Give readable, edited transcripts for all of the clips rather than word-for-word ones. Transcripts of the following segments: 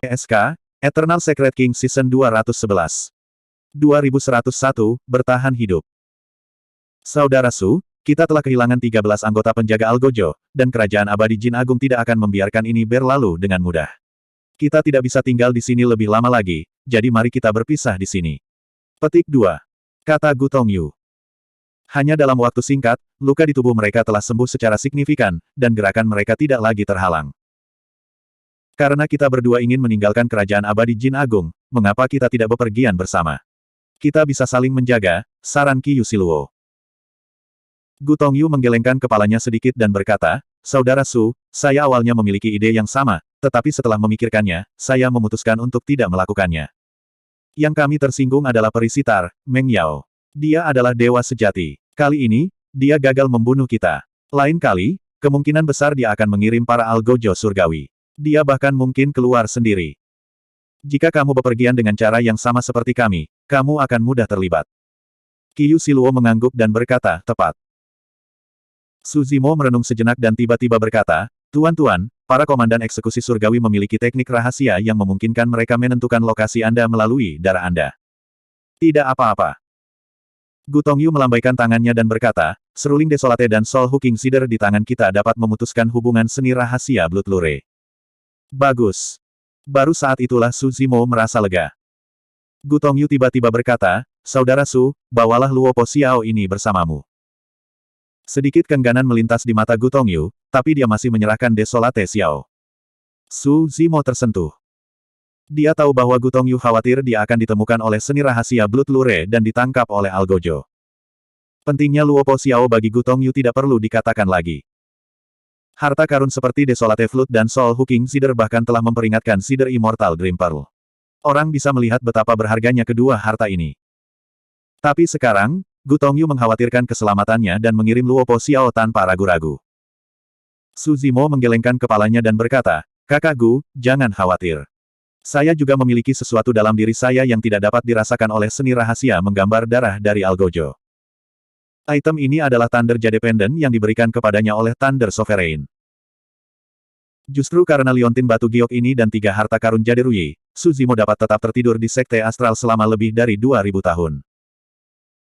SK, Eternal Secret King Season 211. 2101, Bertahan Hidup. Saudara Su, kita telah kehilangan 13 anggota penjaga Algojo, dan Kerajaan Abadi Jin Agung tidak akan membiarkan ini berlalu dengan mudah. Kita tidak bisa tinggal di sini lebih lama lagi, jadi mari kita berpisah di sini. Petik 2. Kata Gu Tongyu. Hanya dalam waktu singkat, luka di tubuh mereka telah sembuh secara signifikan, dan gerakan mereka tidak lagi terhalang. Karena kita berdua ingin meninggalkan Kerajaan Abadi Jin Agung, mengapa kita tidak bepergian bersama? Kita bisa saling menjaga, saran Qi Yusiluo. Gu Tongyu menggelengkan kepalanya sedikit dan berkata, Saudara Su, saya awalnya memiliki ide yang sama, tetapi setelah memikirkannya, saya memutuskan untuk tidak melakukannya. Yang kami tersinggung adalah peri Sitar, Meng Yao. Dia adalah dewa sejati. Kali ini, dia gagal membunuh kita. Lain kali, kemungkinan besar dia akan mengirim para Algojo surgawi. Dia bahkan mungkin keluar sendiri. Jika kamu bepergian dengan cara yang sama seperti kami, kamu akan mudah terlibat. Qi Yusiluo mengangguk dan berkata, tepat. Su Zimo merenung sejenak dan tiba-tiba berkata, Tuan-tuan, para komandan eksekusi surgawi memiliki teknik rahasia yang memungkinkan mereka menentukan lokasi Anda melalui darah Anda. Tidak apa-apa. Gu Tongyu melambaikan tangannya dan berkata, seruling desolate dan Soul Hooking Cider di tangan kita dapat memutuskan hubungan seni rahasia Blood Lure. Bagus. Baru saat itulah Su Zimo merasa lega. Gu Tongyu tiba-tiba berkata, Saudara Su, bawalah Luo Po Xiao ini bersamamu. Sedikit kengganan melintas di mata Gu Tongyu, tapi dia masih menyerahkan Desolate Xiao. Su Zimo tersentuh. Dia tahu bahwa Gu Tongyu khawatir dia akan ditemukan oleh seni rahasia Blood Lure dan ditangkap oleh Algojo. Pentingnya Luo Po Xiao bagi Gu Tongyu tidak perlu dikatakan lagi. Harta karun seperti Desolate Flute dan Soul Hooking Cider bahkan telah memperingatkan Cider Immortal Dream Pearl. Orang bisa melihat betapa berharganya kedua harta ini. Tapi sekarang, Gu Tongyu mengkhawatirkan keselamatannya dan mengirim Luo Po Xiao tanpa ragu-ragu. Su Zimo menggelengkan kepalanya dan berkata, Kakak Gu, jangan khawatir. Saya juga memiliki sesuatu dalam diri saya yang tidak dapat dirasakan oleh seni rahasia menggambar darah dari Algojo. Item ini adalah Thunder Jade Pendant yang diberikan kepadanya oleh Thunder Sovereign. Justru karena liontin batu giok ini dan 3 harta karun Jade Ruyi, Su Zimo dapat tetap tertidur di Sekte Astral selama lebih dari 2000 tahun.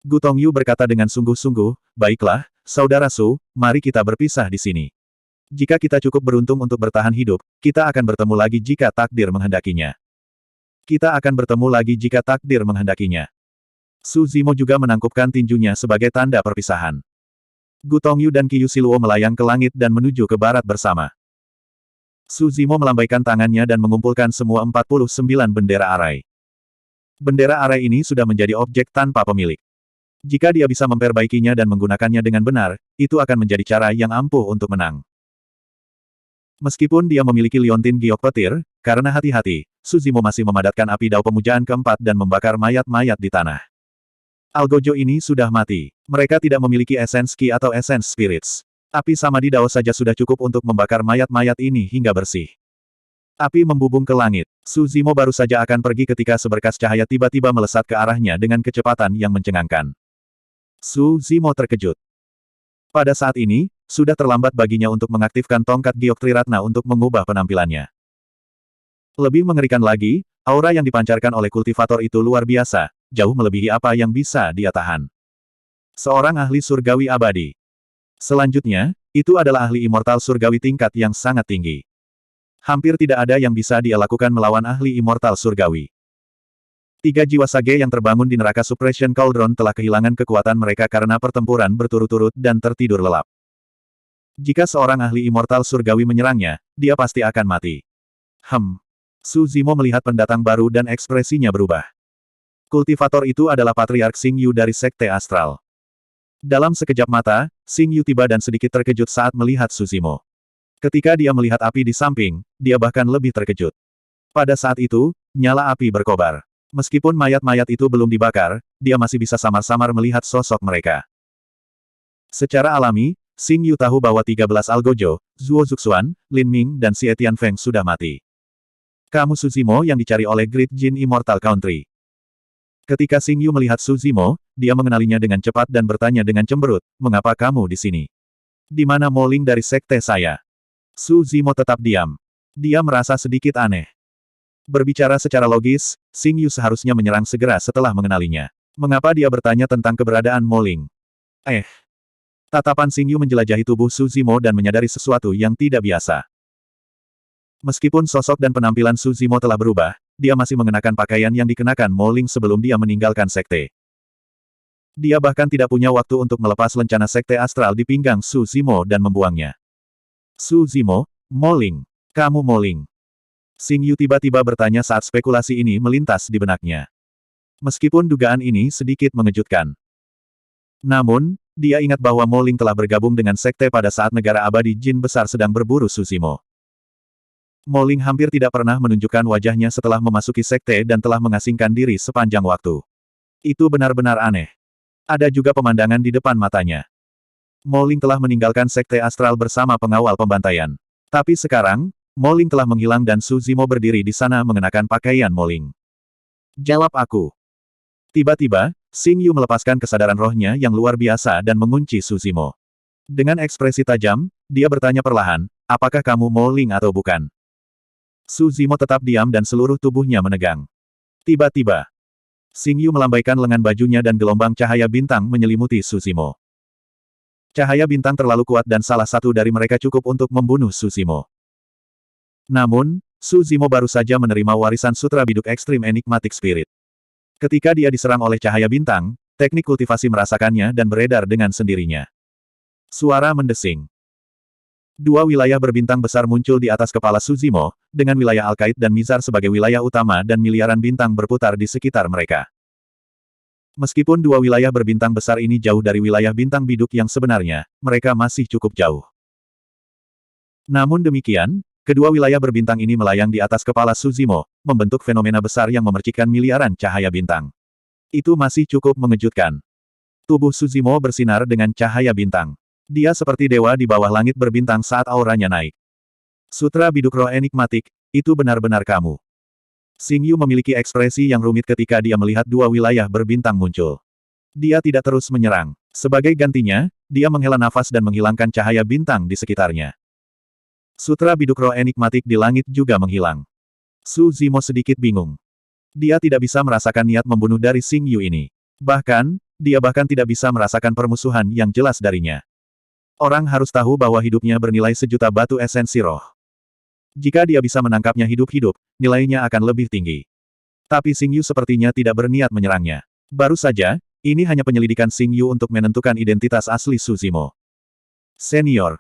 Gu Tongyu berkata dengan sungguh-sungguh, baiklah, Saudara Su, mari kita berpisah di sini. Jika kita cukup beruntung untuk bertahan hidup, kita akan bertemu lagi jika takdir menghendakinya. Kita akan bertemu lagi jika takdir menghendakinya. Su Zimo juga menangkupkan tinjunya sebagai tanda perpisahan. Gu Tongyu dan Qi Yusiluo melayang ke langit dan menuju ke barat bersama. Su Zimo melambaikan tangannya dan mengumpulkan semua 49 bendera arai. Bendera arai ini sudah menjadi objek tanpa pemilik. Jika dia bisa memperbaikinya dan menggunakannya dengan benar, itu akan menjadi cara yang ampuh untuk menang. Meskipun dia memiliki liontin giok petir, karena hati-hati, Su Zimo masih memadatkan api dao pemujaan keempat dan membakar mayat-mayat di tanah. Algojo ini sudah mati. Mereka tidak memiliki esens Qi atau esens spirits. Api Samadhi Dao saja sudah cukup untuk membakar mayat-mayat ini hingga bersih. Api membubung ke langit. Su Zimo baru saja akan pergi ketika seberkas cahaya tiba-tiba melesat ke arahnya dengan kecepatan yang mencengangkan. Su Zimo terkejut. Pada saat ini, sudah terlambat baginya untuk mengaktifkan tongkat giok Triratna untuk mengubah penampilannya. Lebih mengerikan lagi, aura yang dipancarkan oleh kultivator itu luar biasa, jauh melebihi apa yang bisa dia tahan. Seorang ahli surgawi abadi. Selanjutnya, itu adalah ahli immortal surgawi tingkat yang sangat tinggi. Hampir tidak ada yang bisa dia lakukan melawan ahli immortal surgawi. 3 jiwa sage yang terbangun di neraka Suppression Cauldron telah kehilangan kekuatan mereka karena pertempuran berturut-turut dan tertidur lelap. Jika seorang ahli immortal surgawi menyerangnya, dia pasti akan mati. Su Zimo melihat pendatang baru dan ekspresinya berubah. Kultivator itu adalah Patriark Xing Yu dari Sekte Astral. Dalam sekejap mata, Xing Yu tiba dan sedikit terkejut saat melihat Su Zimo. Ketika dia melihat api di samping, dia bahkan lebih terkejut. Pada saat itu, nyala api berkobar. Meskipun mayat-mayat itu belum dibakar, dia masih bisa samar-samar melihat sosok mereka. Secara alami, Xing Yu tahu bahwa 13 Algojo, Zuo Zuxuan, Lin Ming dan Xie Tianfeng sudah mati. Kamu Su Zimo yang dicari oleh Great Jin Immortal Country. Ketika Xing Yu melihat Su Zimo, dia mengenalinya dengan cepat dan bertanya dengan cemberut, mengapa kamu di sini? Di mana Mo Ling dari sekte saya? Su Zimo tetap diam. Dia merasa sedikit aneh. Berbicara secara logis, Xing Yu seharusnya menyerang segera setelah mengenalinya. Mengapa dia bertanya tentang keberadaan Mo Ling? Tatapan Xing Yu menjelajahi tubuh Su Zimo dan menyadari sesuatu yang tidak biasa. Meskipun sosok dan penampilan Su Zimo telah berubah, dia masih mengenakan pakaian yang dikenakan Mo Ling sebelum dia meninggalkan sekte. Dia bahkan tidak punya waktu untuk melepas lencana sekte astral di pinggang Su Zimo dan membuangnya. Su Zimo, Mo Ling. Kamu Mo Ling. Xing Yu tiba-tiba bertanya saat spekulasi ini melintas di benaknya. Meskipun dugaan ini sedikit mengejutkan. Namun, dia ingat bahwa Mo Ling telah bergabung dengan sekte pada saat negara abadi Jin besar sedang berburu Su Zimo. Mo Ling hampir tidak pernah menunjukkan wajahnya setelah memasuki sekte dan telah mengasingkan diri sepanjang waktu. Itu benar-benar aneh. Ada juga pemandangan di depan matanya. Mo Ling telah meninggalkan sekte astral bersama pengawal pembantaian. Tapi sekarang, Mo Ling telah menghilang dan Su Zimo berdiri di sana mengenakan pakaian Mo Ling. Jawab aku. Tiba-tiba, Xing Yu melepaskan kesadaran rohnya yang luar biasa dan mengunci Su Zimo. Dengan ekspresi tajam, dia bertanya perlahan, apakah kamu Mo Ling atau bukan? Su Zimo tetap diam dan seluruh tubuhnya menegang. Tiba-tiba, Xing Yu melambaikan lengan bajunya dan gelombang cahaya bintang menyelimuti Su Zimo. Cahaya bintang terlalu kuat dan salah satu dari mereka cukup untuk membunuh Su Zimo. Namun, Su Zimo baru saja menerima warisan Sutra Biduk Ekstrim Enigmatic Spirit. Ketika dia diserang oleh cahaya bintang, teknik kultivasi merasakannya dan beredar dengan sendirinya. Suara mendesing. Dua wilayah berbintang besar muncul di atas kepala Su Zimo, dengan wilayah Al-Qaid dan Mizar sebagai wilayah utama dan miliaran bintang berputar di sekitar mereka. Meskipun dua wilayah berbintang besar ini jauh dari wilayah bintang biduk yang sebenarnya, mereka masih cukup jauh. Namun demikian, kedua wilayah berbintang ini melayang di atas kepala Su Zimo, membentuk fenomena besar yang memercikkan miliaran cahaya bintang. Itu masih cukup mengejutkan. Tubuh Su Zimo bersinar dengan cahaya bintang. Dia seperti dewa di bawah langit berbintang saat auranya naik. Sutra Biduk Roh Enigmatik, itu benar-benar kamu. Xing Yu memiliki ekspresi yang rumit ketika dia melihat dua wilayah berbintang muncul. Dia tidak terus menyerang. Sebagai gantinya, dia menghela nafas dan menghilangkan cahaya bintang di sekitarnya. Sutra Biduk Roh Enigmatik di langit juga menghilang. Su Zimo sedikit bingung. Dia tidak bisa merasakan niat membunuh dari Xing Yu ini. Bahkan, dia bahkan tidak bisa merasakan permusuhan yang jelas darinya. Orang harus tahu bahwa hidupnya bernilai sejuta batu esensi roh. Jika dia bisa menangkapnya hidup-hidup, nilainya akan lebih tinggi. Tapi Xing Yu sepertinya tidak berniat menyerangnya. Baru saja, ini hanya penyelidikan Xing Yu untuk menentukan identitas asli Su Zimo. Senior.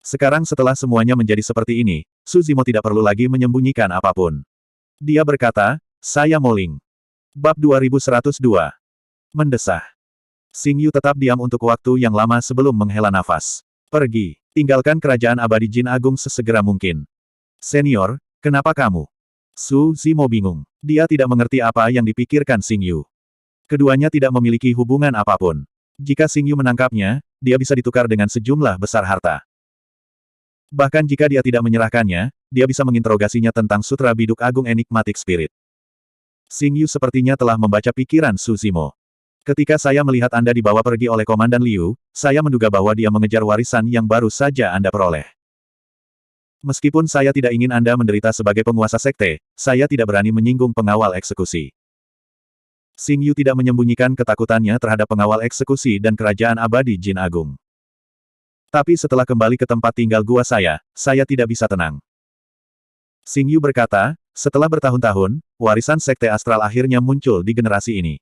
Sekarang setelah semuanya menjadi seperti ini, Su Zimo tidak perlu lagi menyembunyikan apapun. Dia berkata, saya Mo Ling. Bab 2102. Mendesah. Xing Yu tetap diam untuk waktu yang lama sebelum menghela nafas. Pergi. Tinggalkan kerajaan abadi Jin Agung sesegera mungkin. Senior, kenapa kamu? Su Zimo bingung. Dia tidak mengerti apa yang dipikirkan Xing Yu. Keduanya tidak memiliki hubungan apapun. Jika Xing Yu menangkapnya, dia bisa ditukar dengan sejumlah besar harta. Bahkan jika dia tidak menyerahkannya, dia bisa menginterogasinya tentang Sutra Biduk Agung Enigmatic Spirit. Xing Yu sepertinya telah membaca pikiran Su Zimo. Ketika saya melihat Anda dibawa pergi oleh Komandan Liu, saya menduga bahwa dia mengejar warisan yang baru saja Anda peroleh. Meskipun saya tidak ingin Anda menderita sebagai penguasa sekte, saya tidak berani menyinggung pengawal eksekusi. Xing Yu tidak menyembunyikan ketakutannya terhadap pengawal eksekusi dan kerajaan abadi Jin Agung. Tapi setelah kembali ke tempat tinggal gua saya tidak bisa tenang. Xing Yu berkata, setelah bertahun-tahun, warisan sekte astral akhirnya muncul di generasi ini.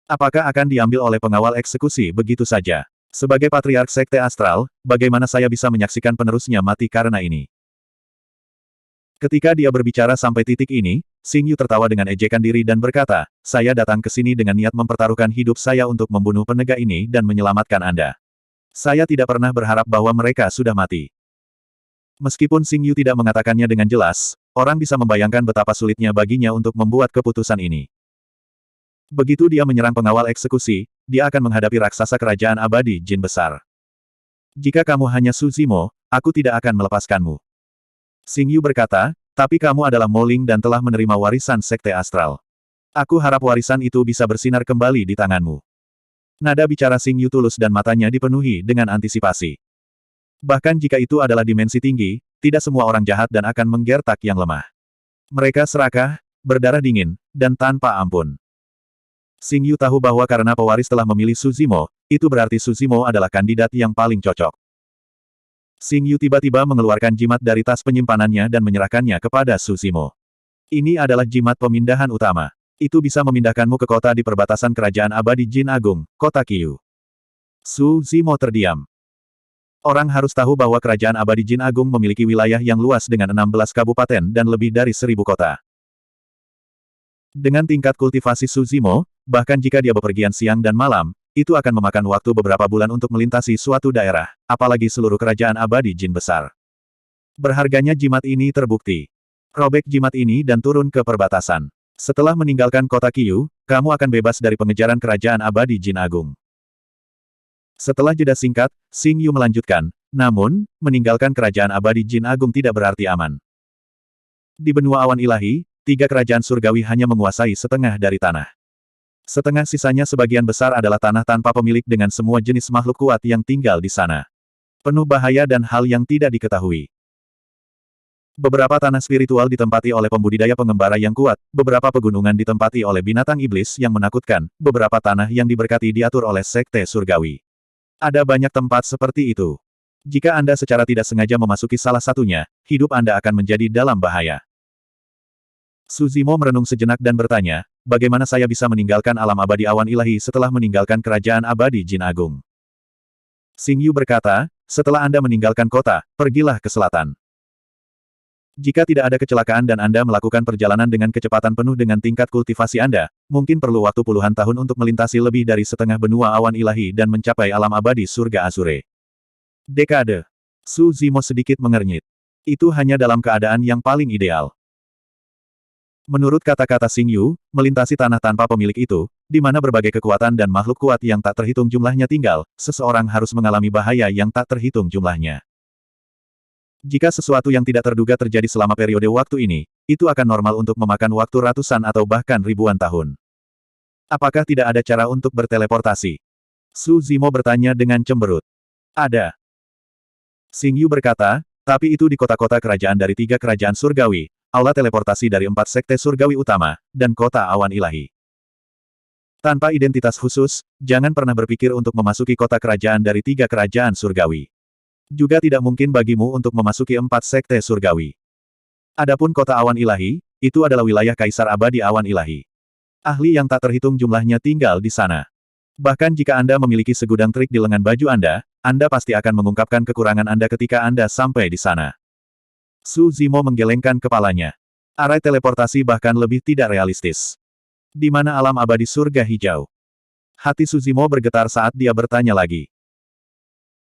Apakah akan diambil oleh pengawal eksekusi begitu saja? Sebagai patriark sekte astral, bagaimana saya bisa menyaksikan penerusnya mati karena ini? Ketika dia berbicara sampai titik ini, Xing Yu tertawa dengan ejekan diri dan berkata, saya datang ke sini dengan niat mempertaruhkan hidup saya untuk membunuh penegak ini dan menyelamatkan Anda. Saya tidak pernah berharap bahwa mereka sudah mati. Meskipun Xing Yu tidak mengatakannya dengan jelas, orang bisa membayangkan betapa sulitnya baginya untuk membuat keputusan ini. Begitu dia menyerang pengawal eksekusi, dia akan menghadapi raksasa kerajaan abadi Jin besar. Jika kamu hanya Su Zimo, aku tidak akan melepaskanmu. Xing Yu berkata, tapi kamu adalah Mo Ling dan telah menerima warisan sekte astral. Aku harap warisan itu bisa bersinar kembali di tanganmu. Nada bicara Xing Yu tulus dan matanya dipenuhi dengan antisipasi. Bahkan jika itu adalah dimensi tinggi, tidak semua orang jahat dan akan menggertak yang lemah. Mereka serakah, berdarah dingin, dan tanpa ampun. Xing Yu tahu bahwa karena pewaris telah memilih Su Zimo, itu berarti Su Zimo adalah kandidat yang paling cocok. Xing Yu tiba-tiba mengeluarkan jimat dari tas penyimpanannya dan menyerahkannya kepada Su Zimo. Ini adalah jimat pemindahan utama. Itu bisa memindahkanmu ke kota di perbatasan kerajaan abadi Jin Agung, kota Qiyu. Su Zimo terdiam. Orang harus tahu bahwa kerajaan abadi Jin Agung memiliki wilayah yang luas dengan 16 kabupaten dan lebih dari 1000 kota. Dengan tingkat kultivasi Su Zimo, bahkan jika dia bepergian siang dan malam, itu akan memakan waktu beberapa bulan untuk melintasi suatu daerah, apalagi seluruh kerajaan abadi Jin besar. Berharganya jimat ini terbukti. Robek jimat ini dan turun ke perbatasan. Setelah meninggalkan kota Qiyu, kamu akan bebas dari pengejaran kerajaan abadi Jin Agung. Setelah jeda singkat, Xing Yu melanjutkan, namun, meninggalkan kerajaan abadi Jin Agung tidak berarti aman. Di benua awan ilahi, 3 kerajaan surgawi hanya menguasai setengah dari tanah. Setengah sisanya sebagian besar adalah tanah tanpa pemilik dengan semua jenis makhluk kuat yang tinggal di sana. Penuh bahaya dan hal yang tidak diketahui. Beberapa tanah spiritual ditempati oleh pembudidaya pengembara yang kuat, beberapa pegunungan ditempati oleh binatang iblis yang menakutkan, beberapa tanah yang diberkati diatur oleh sekte surgawi. Ada banyak tempat seperti itu. Jika Anda secara tidak sengaja memasuki salah satunya, hidup Anda akan menjadi dalam bahaya. Su Zimo merenung sejenak dan bertanya, bagaimana saya bisa meninggalkan alam abadi awan ilahi setelah meninggalkan kerajaan abadi Jin Agung? Xing Yu berkata, setelah Anda meninggalkan kota, pergilah ke selatan. Jika tidak ada kecelakaan dan Anda melakukan perjalanan dengan kecepatan penuh dengan tingkat kultivasi Anda, mungkin perlu waktu puluhan tahun untuk melintasi lebih dari setengah benua awan ilahi dan mencapai alam abadi surga Azure. Dekade. Su Zimo sedikit mengernyit. Itu hanya dalam keadaan yang paling ideal. Menurut kata-kata Xing Yu, melintasi tanah tanpa pemilik itu, di mana berbagai kekuatan dan makhluk kuat yang tak terhitung jumlahnya tinggal, seseorang harus mengalami bahaya yang tak terhitung jumlahnya. Jika sesuatu yang tidak terduga terjadi selama periode waktu ini, itu akan normal untuk memakan waktu ratusan atau bahkan ribuan tahun. Apakah tidak ada cara untuk berteleportasi? Su Zimo bertanya dengan cemberut. Ada. Xing Yu berkata, tapi itu di kota-kota kerajaan dari 3 kerajaan surgawi, aula teleportasi dari 4 sekte surgawi utama, dan kota awan ilahi. Tanpa identitas khusus, jangan pernah berpikir untuk memasuki kota kerajaan dari 3 kerajaan surgawi. Juga tidak mungkin bagimu untuk memasuki 4 sekte surgawi. Adapun kota awan ilahi, itu adalah wilayah kaisar abadi awan ilahi. Ahli yang tak terhitung jumlahnya tinggal di sana. Bahkan jika Anda memiliki segudang trik di lengan baju Anda pasti akan mengungkapkan kekurangan Anda ketika Anda sampai di sana. Su Zimo menggelengkan kepalanya. Arai teleportasi bahkan lebih tidak realistis. Di mana alam abadi surga hijau? Hati Su Zimo bergetar saat dia bertanya lagi.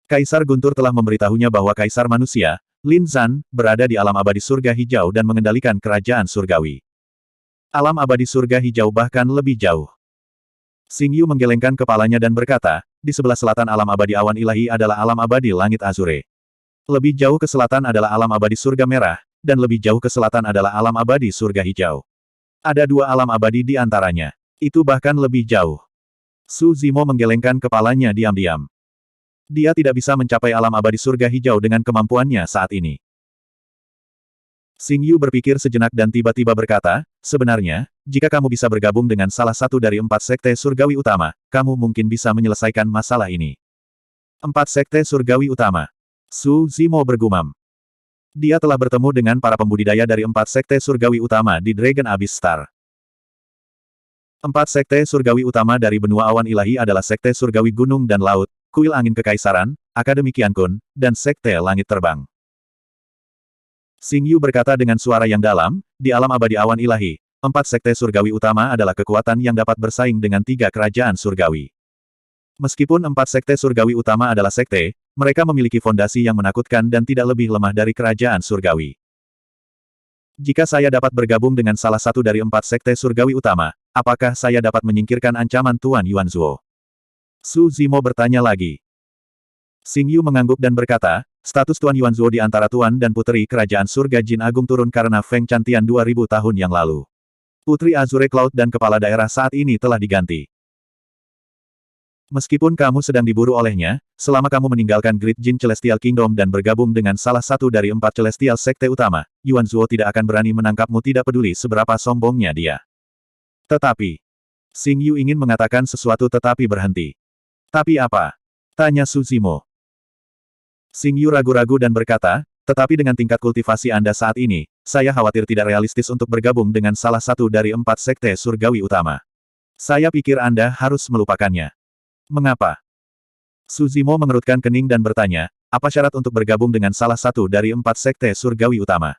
Kaisar Guntur telah memberitahunya bahwa Kaisar Manusia, Lin Zan, berada di alam abadi surga hijau dan mengendalikan kerajaan surgawi. Alam abadi surga hijau bahkan lebih jauh. Xing Yu menggelengkan kepalanya dan berkata, di sebelah selatan alam abadi awan ilahi adalah alam abadi langit Azure. Lebih jauh ke selatan adalah alam abadi surga merah, dan lebih jauh ke selatan adalah alam abadi surga hijau. Ada 2 alam abadi di antaranya. Itu bahkan lebih jauh. Su Zimo menggelengkan kepalanya diam-diam. Dia tidak bisa mencapai alam abadi surga hijau dengan kemampuannya saat ini. Xing Yu berpikir sejenak dan tiba-tiba berkata, sebenarnya, jika kamu bisa bergabung dengan salah satu dari 4 sekte surgawi utama, kamu mungkin bisa menyelesaikan masalah ini. 4 sekte surgawi utama. Su Zimo bergumam. Dia telah bertemu dengan para pembudidaya dari 4 sekte surgawi utama di Dragon Abyss Star. 4 sekte surgawi utama dari benua awan ilahi adalah sekte surgawi gunung dan laut, kuil angin kekaisaran, akademi Qiankun, dan sekte langit terbang. Xing Yu berkata dengan suara yang dalam, di alam abadi awan ilahi, 4 sekte surgawi utama adalah kekuatan yang dapat bersaing dengan 3 kerajaan surgawi. Meskipun 4 sekte surgawi utama adalah sekte, mereka memiliki fondasi yang menakutkan dan tidak lebih lemah dari kerajaan surgawi. Jika saya dapat bergabung dengan salah satu dari 4 sekte surgawi utama, apakah saya dapat menyingkirkan ancaman Tuan Yuanzuo? Su Zimo bertanya lagi. Xing Yu mengangguk dan berkata, status Tuan Yuanzuo di antara Tuan dan Putri Kerajaan Surga Jin Agung turun karena Feng Chantian 2000 tahun yang lalu. Putri Azure Cloud dan Kepala Daerah saat ini telah diganti. Meskipun kamu sedang diburu olehnya, selama kamu meninggalkan Great Jin Celestial Kingdom dan bergabung dengan salah satu dari 4 Celestial Sekte utama, Yuan Zuo tidak akan berani menangkapmu tidak peduli seberapa sombongnya dia. Tetapi, Xing Yu ingin mengatakan sesuatu tetapi berhenti. Tapi apa? Tanya Su Zimo. Xing Yu ragu-ragu dan berkata, tetapi dengan tingkat kultivasi Anda saat ini, saya khawatir tidak realistis untuk bergabung dengan salah satu dari 4 sekte surgawi utama. Saya pikir Anda harus melupakannya. Mengapa? Su Zimo mengerutkan kening dan bertanya, apa syarat untuk bergabung dengan salah satu dari 4 sekte surgawi utama?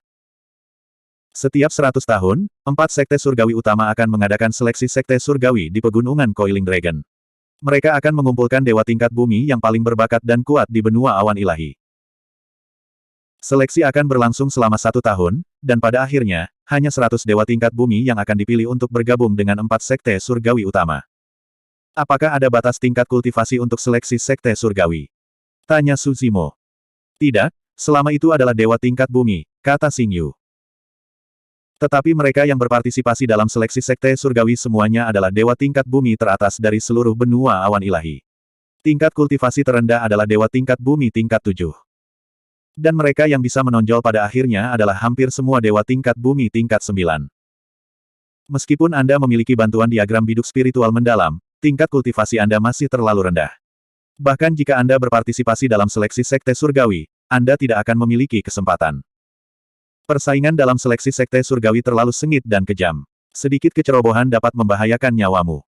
Setiap 100 tahun, 4 sekte surgawi utama akan mengadakan seleksi sekte surgawi di pegunungan Coiling Dragon. Mereka akan mengumpulkan dewa tingkat bumi yang paling berbakat dan kuat di benua awan ilahi. Seleksi akan berlangsung selama 1 tahun, dan pada akhirnya, hanya 100 dewa tingkat bumi yang akan dipilih untuk bergabung dengan 4 sekte surgawi utama. Apakah ada batas tingkat kultivasi untuk seleksi sekte surgawi? Tanya Su Zimo. Tidak, selama itu adalah dewa tingkat bumi, kata Xing Yu. Tetapi mereka yang berpartisipasi dalam seleksi sekte surgawi semuanya adalah dewa tingkat bumi teratas dari seluruh benua awan ilahi. Tingkat kultivasi terendah adalah dewa tingkat bumi tingkat 7. Dan mereka yang bisa menonjol pada akhirnya adalah hampir semua dewa tingkat bumi tingkat 9. Meskipun Anda memiliki bantuan diagram biduk spiritual mendalam, tingkat kultivasi Anda masih terlalu rendah. Bahkan jika Anda berpartisipasi dalam seleksi sekte surgawi, Anda tidak akan memiliki kesempatan. Persaingan dalam seleksi sekte surgawi terlalu sengit dan kejam. Sedikit kecerobohan dapat membahayakan nyawamu.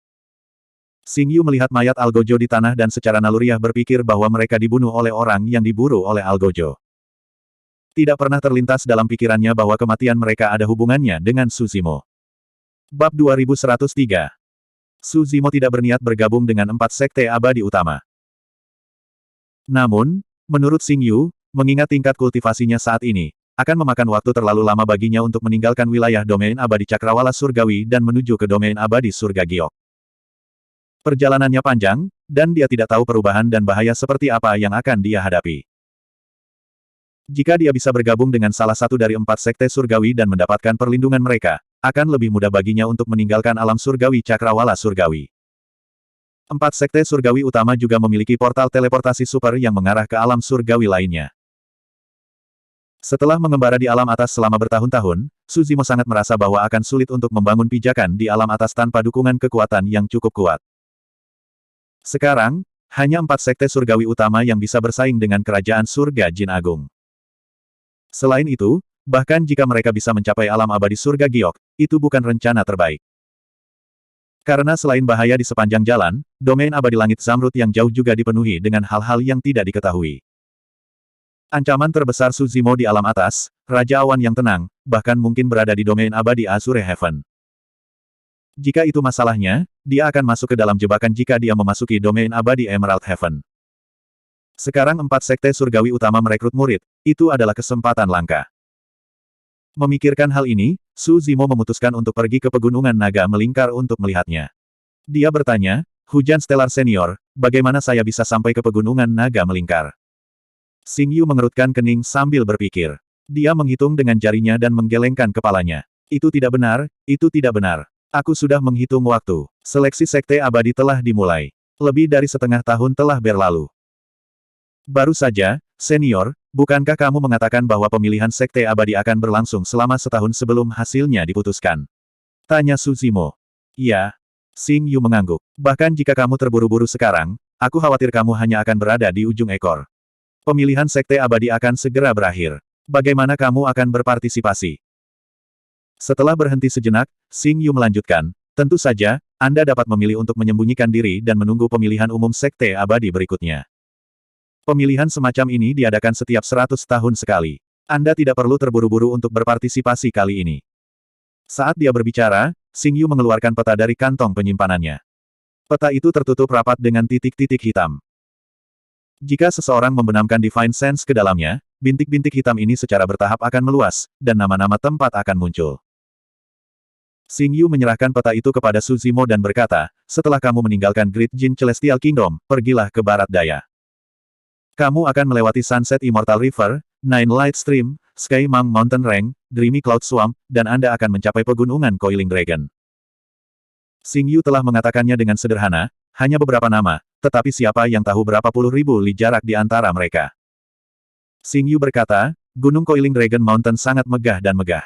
Xing Yu melihat mayat Algojo di tanah dan secara naluriah berpikir bahwa mereka dibunuh oleh orang yang diburu oleh Algojo. Tidak pernah terlintas dalam pikirannya bahwa kematian mereka ada hubungannya dengan Su Zimo. Bab 2103. Su Zimo tidak berniat bergabung dengan 4 sekte abadi utama. Namun, menurut Xing Yu, mengingat tingkat kultivasinya saat ini, akan memakan waktu terlalu lama baginya untuk meninggalkan wilayah domain abadi Cakrawala Surgawi dan menuju ke domain abadi Surga Giok. Perjalanannya panjang, dan dia tidak tahu perubahan dan bahaya seperti apa yang akan dia hadapi. Jika dia bisa bergabung dengan salah satu dari 4 sekte surgawi dan mendapatkan perlindungan mereka, akan lebih mudah baginya untuk meninggalkan alam surgawi Cakrawala Surgawi. 4 sekte surgawi utama juga memiliki portal teleportasi super yang mengarah ke alam surgawi lainnya. Setelah mengembara di alam atas selama bertahun-tahun, Su Zimo sangat merasa bahwa akan sulit untuk membangun pijakan di alam atas tanpa dukungan kekuatan yang cukup kuat. Sekarang, hanya 4 sekte surgawi utama yang bisa bersaing dengan kerajaan surga Jin Agung. Selain itu, bahkan jika mereka bisa mencapai alam abadi surga Giok, itu bukan rencana terbaik. Karena selain bahaya di sepanjang jalan, domain abadi langit Zamrud yang jauh juga dipenuhi dengan hal-hal yang tidak diketahui. Ancaman terbesar Su Zimo di alam atas, Raja Awan yang tenang, bahkan mungkin berada di domain abadi Azure Heaven. Jika itu masalahnya, dia akan masuk ke dalam jebakan jika dia memasuki domain abadi Emerald Heaven. Sekarang 4 sekte surgawi utama merekrut murid, itu adalah kesempatan langka. Memikirkan hal ini, Su Zimo memutuskan untuk pergi ke pegunungan naga melingkar untuk melihatnya. Dia bertanya, Hujan Stellar Senior, bagaimana saya bisa sampai ke pegunungan naga melingkar? Xing Yu mengerutkan kening sambil berpikir. Dia menghitung dengan jarinya dan menggelengkan kepalanya. Itu tidak benar, itu tidak benar. Aku sudah menghitung waktu. Seleksi sekte abadi telah dimulai. Lebih dari setengah tahun telah berlalu. Baru saja, senior, bukankah kamu mengatakan bahwa pemilihan sekte abadi akan berlangsung selama setahun sebelum hasilnya diputuskan? Tanya Su Zimo. Iya. Xing Yu mengangguk. Bahkan jika kamu terburu-buru sekarang, aku khawatir kamu hanya akan berada di ujung ekor. Pemilihan sekte abadi akan segera berakhir. Bagaimana kamu akan berpartisipasi? Setelah berhenti sejenak, Xing Yu melanjutkan, tentu saja, Anda dapat memilih untuk menyembunyikan diri dan menunggu pemilihan umum sekte abadi berikutnya. Pemilihan semacam ini diadakan setiap 100 tahun sekali. Anda tidak perlu terburu-buru untuk berpartisipasi kali ini. Saat dia berbicara, Xing Yu mengeluarkan peta dari kantong penyimpanannya. Peta itu tertutup rapat dengan titik-titik hitam. Jika seseorang membenamkan Divine Sense ke dalamnya, bintik-bintik hitam ini secara bertahap akan meluas, dan nama-nama tempat akan muncul. Xing Yu menyerahkan peta itu kepada Su Zimo dan berkata, setelah kamu meninggalkan Great Jin Celestial Kingdom, pergilah ke barat daya. Kamu akan melewati Sunset Immortal River, Nine Light Stream, Sky Mang Mountain Range, Dreamy Cloud Swamp, dan Anda akan mencapai pegunungan Coiling Dragon. Xing Yu telah mengatakannya dengan sederhana, hanya beberapa nama, tetapi siapa yang tahu berapa puluh ribu li jarak di antara mereka. Xing Yu berkata, Gunung Coiling Dragon Mountain sangat megah dan megah.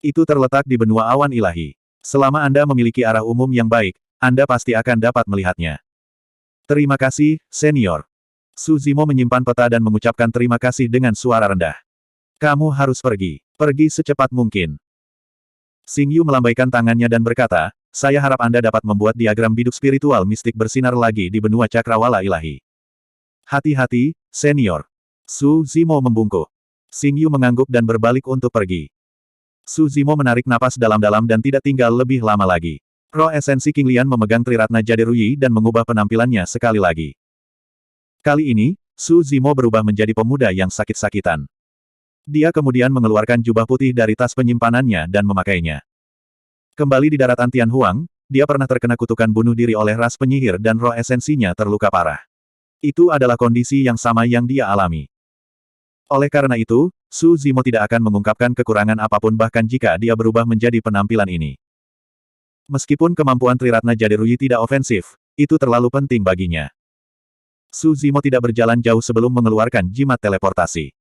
Itu terletak di benua awan ilahi. Selama Anda memiliki arah umum yang baik, Anda pasti akan dapat melihatnya. Terima kasih, senior. Su Zimo menyimpan peta dan mengucapkan terima kasih dengan suara rendah. Kamu harus pergi. Pergi secepat mungkin. Xing Yu melambaikan tangannya dan berkata, saya harap Anda dapat membuat diagram biduk spiritual mistik bersinar lagi di benua cakrawala ilahi. Hati-hati, senior. Su Zimo membungkuk. Xing Yu mengangguk dan berbalik untuk pergi. Su Zimo menarik napas dalam-dalam dan tidak tinggal lebih lama lagi. Roh esensi King Lian memegang Triratna Jaderuyi dan mengubah penampilannya sekali lagi. Kali ini, Su Zimo berubah menjadi pemuda yang sakit-sakitan. Dia kemudian mengeluarkan jubah putih dari tas penyimpanannya dan memakainya. Kembali di daratan Tianhuang, dia pernah terkena kutukan bunuh diri oleh ras penyihir dan roh esensinya terluka parah. Itu adalah kondisi yang sama yang dia alami. Oleh karena itu, Su Zimo tidak akan mengungkapkan kekurangan apapun bahkan jika dia berubah menjadi penampilan ini. Meskipun kemampuan Triratna Jaderuyi tidak ofensif, itu terlalu penting baginya. Su Zimo tidak berjalan jauh sebelum mengeluarkan jimat teleportasi.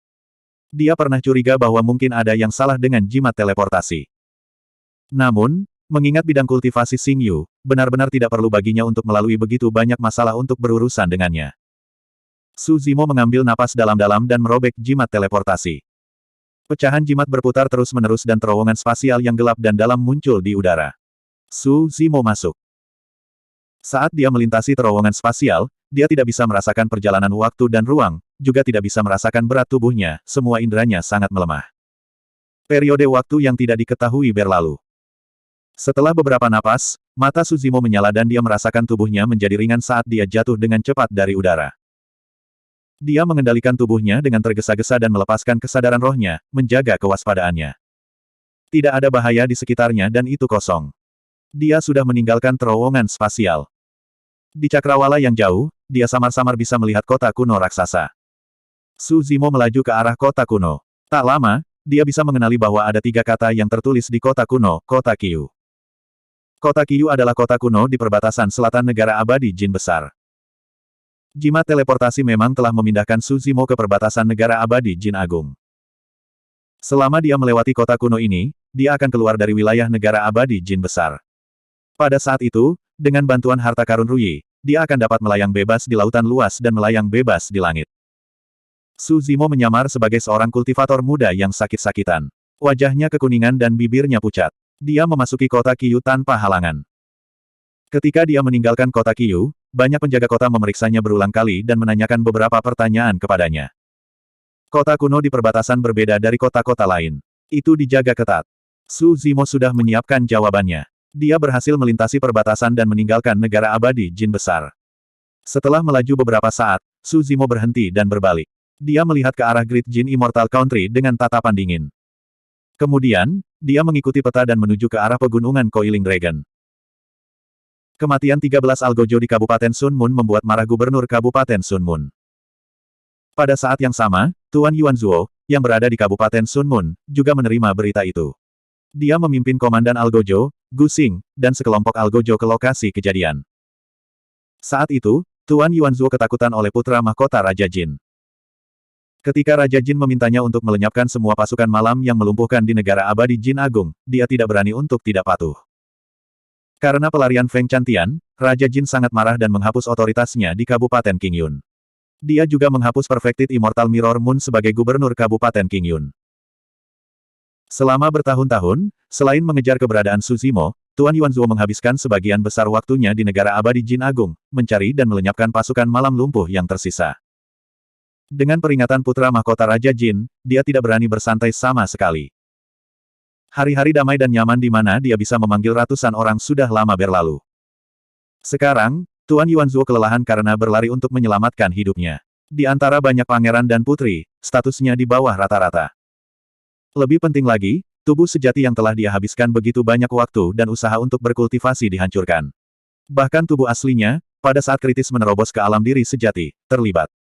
Dia pernah curiga bahwa mungkin ada yang salah dengan jimat teleportasi. Namun, mengingat bidang kultivasi Xing Yu, benar-benar tidak perlu baginya untuk melalui begitu banyak masalah untuk berurusan dengannya. Su Zimo mengambil napas dalam-dalam dan merobek jimat teleportasi. Pecahan jimat berputar terus-menerus dan terowongan spasial yang gelap dan dalam muncul di udara. Su Zimo masuk. Saat dia melintasi terowongan spasial, dia tidak bisa merasakan perjalanan waktu dan ruang, juga tidak bisa merasakan berat tubuhnya, semua inderanya sangat melemah. Periode waktu yang tidak diketahui berlalu. Setelah beberapa napas, mata Su Zimo menyala dan dia merasakan tubuhnya menjadi ringan saat dia jatuh dengan cepat dari udara. Dia mengendalikan tubuhnya dengan tergesa-gesa dan melepaskan kesadaran rohnya, menjaga kewaspadaannya. Tidak ada bahaya di sekitarnya dan itu kosong. Dia sudah meninggalkan terowongan spasial. Di cakrawala yang jauh, dia samar-samar bisa melihat kota kuno raksasa. Su Zimo melaju ke arah kota kuno. Tak lama, dia bisa mengenali bahwa ada 3 kata yang tertulis di kota kuno, Kota Qiyu. Kota Qiyu adalah kota kuno di perbatasan selatan negara abadi Jin Besar. Jimat teleportasi memang telah memindahkan Su Zimo ke perbatasan negara abadi Jin Agung. Selama dia melewati kota kuno ini, dia akan keluar dari wilayah negara abadi Jin Besar. Pada saat itu, dengan bantuan harta karun Ruyi, dia akan dapat melayang bebas di lautan luas dan melayang bebas di langit. Su Zimo menyamar sebagai seorang kultivator muda yang sakit-sakitan. Wajahnya kekuningan dan bibirnya pucat. Dia memasuki kota Qiyu tanpa halangan. Ketika dia meninggalkan kota Qiyu, banyak penjaga kota memeriksanya berulang kali dan menanyakan beberapa pertanyaan kepadanya. Kota kuno di perbatasan berbeda dari kota-kota lain. Itu dijaga ketat. Su Zimo sudah menyiapkan jawabannya. Dia berhasil melintasi perbatasan dan meninggalkan negara abadi Jin Besar. Setelah melaju beberapa saat, Su Zimo berhenti dan berbalik. Dia melihat ke arah Great Jin Immortal Country dengan tatapan dingin. Kemudian, dia mengikuti peta dan menuju ke arah pegunungan Coiling Dragon. Kematian 13 Algojo di Kabupaten Sun Moon membuat marah Gubernur Kabupaten Sun Moon. Pada saat yang sama, Tuan Yuan Zuo, yang berada di Kabupaten Sun Moon, juga menerima berita itu. Dia memimpin Komandan Algojo, Gu Xing, dan sekelompok Algojo ke lokasi kejadian. Saat itu, Tuan Yuan Zuo ketakutan oleh putra mahkota Raja Jin. Ketika Raja Jin memintanya untuk melenyapkan semua pasukan malam yang melumpuhkan di negara abadi Jin Agung, dia tidak berani untuk tidak patuh. Karena pelarian Feng Chantian, Raja Jin sangat marah dan menghapus otoritasnya di Kabupaten Qingyun. Dia juga menghapus Perfected Immortal Mirror Moon sebagai Gubernur Kabupaten Qingyun. Selama bertahun-tahun, selain mengejar keberadaan Su Zimo, Tuan Yuan Zuo menghabiskan sebagian besar waktunya di negara abadi Jin Agung, mencari dan melenyapkan pasukan malam lumpuh yang tersisa. Dengan peringatan putra mahkota Raja Jin, dia tidak berani bersantai sama sekali. Hari-hari damai dan nyaman di mana dia bisa memanggil ratusan orang sudah lama berlalu. Sekarang, Tuan Yuan Zuo kelelahan karena berlari untuk menyelamatkan hidupnya. Di antara banyak pangeran dan putri, statusnya di bawah rata-rata. Lebih penting lagi, tubuh sejati yang telah dia habiskan begitu banyak waktu dan usaha untuk berkultivasi dihancurkan. Bahkan tubuh aslinya, pada saat kritis menerobos ke alam diri sejati, terlibat.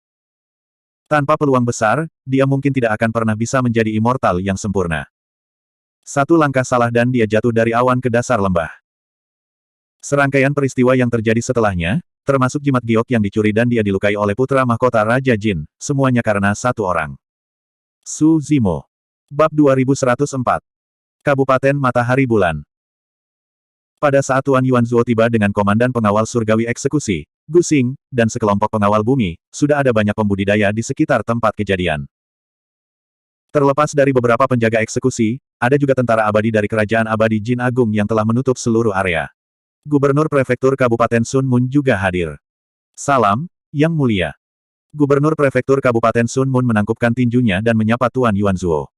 Tanpa peluang besar, dia mungkin tidak akan pernah bisa menjadi immortal yang sempurna. Satu langkah salah dan dia jatuh dari awan ke dasar lembah. Serangkaian peristiwa yang terjadi setelahnya, termasuk jimat giok yang dicuri dan dia dilukai oleh putra mahkota Raja Jin, semuanya karena satu orang. Su Zimo. Bab 2104. Kabupaten Matahari Bulan. Pada saat Tuan Yuanzuo tiba dengan komandan pengawal surgawi eksekusi, Gu Xing, dan sekelompok pengawal bumi, sudah ada banyak pembudidaya di sekitar tempat kejadian. Terlepas dari beberapa penjaga eksekusi, ada juga tentara abadi dari Kerajaan Abadi Jin Agung yang telah menutup seluruh area. Gubernur Prefektur Kabupaten Sun Mun juga hadir. Salam, Yang Mulia. Gubernur Prefektur Kabupaten Sun Mun menangkupkan tinjunya dan menyapa Tuan Yuanzuo.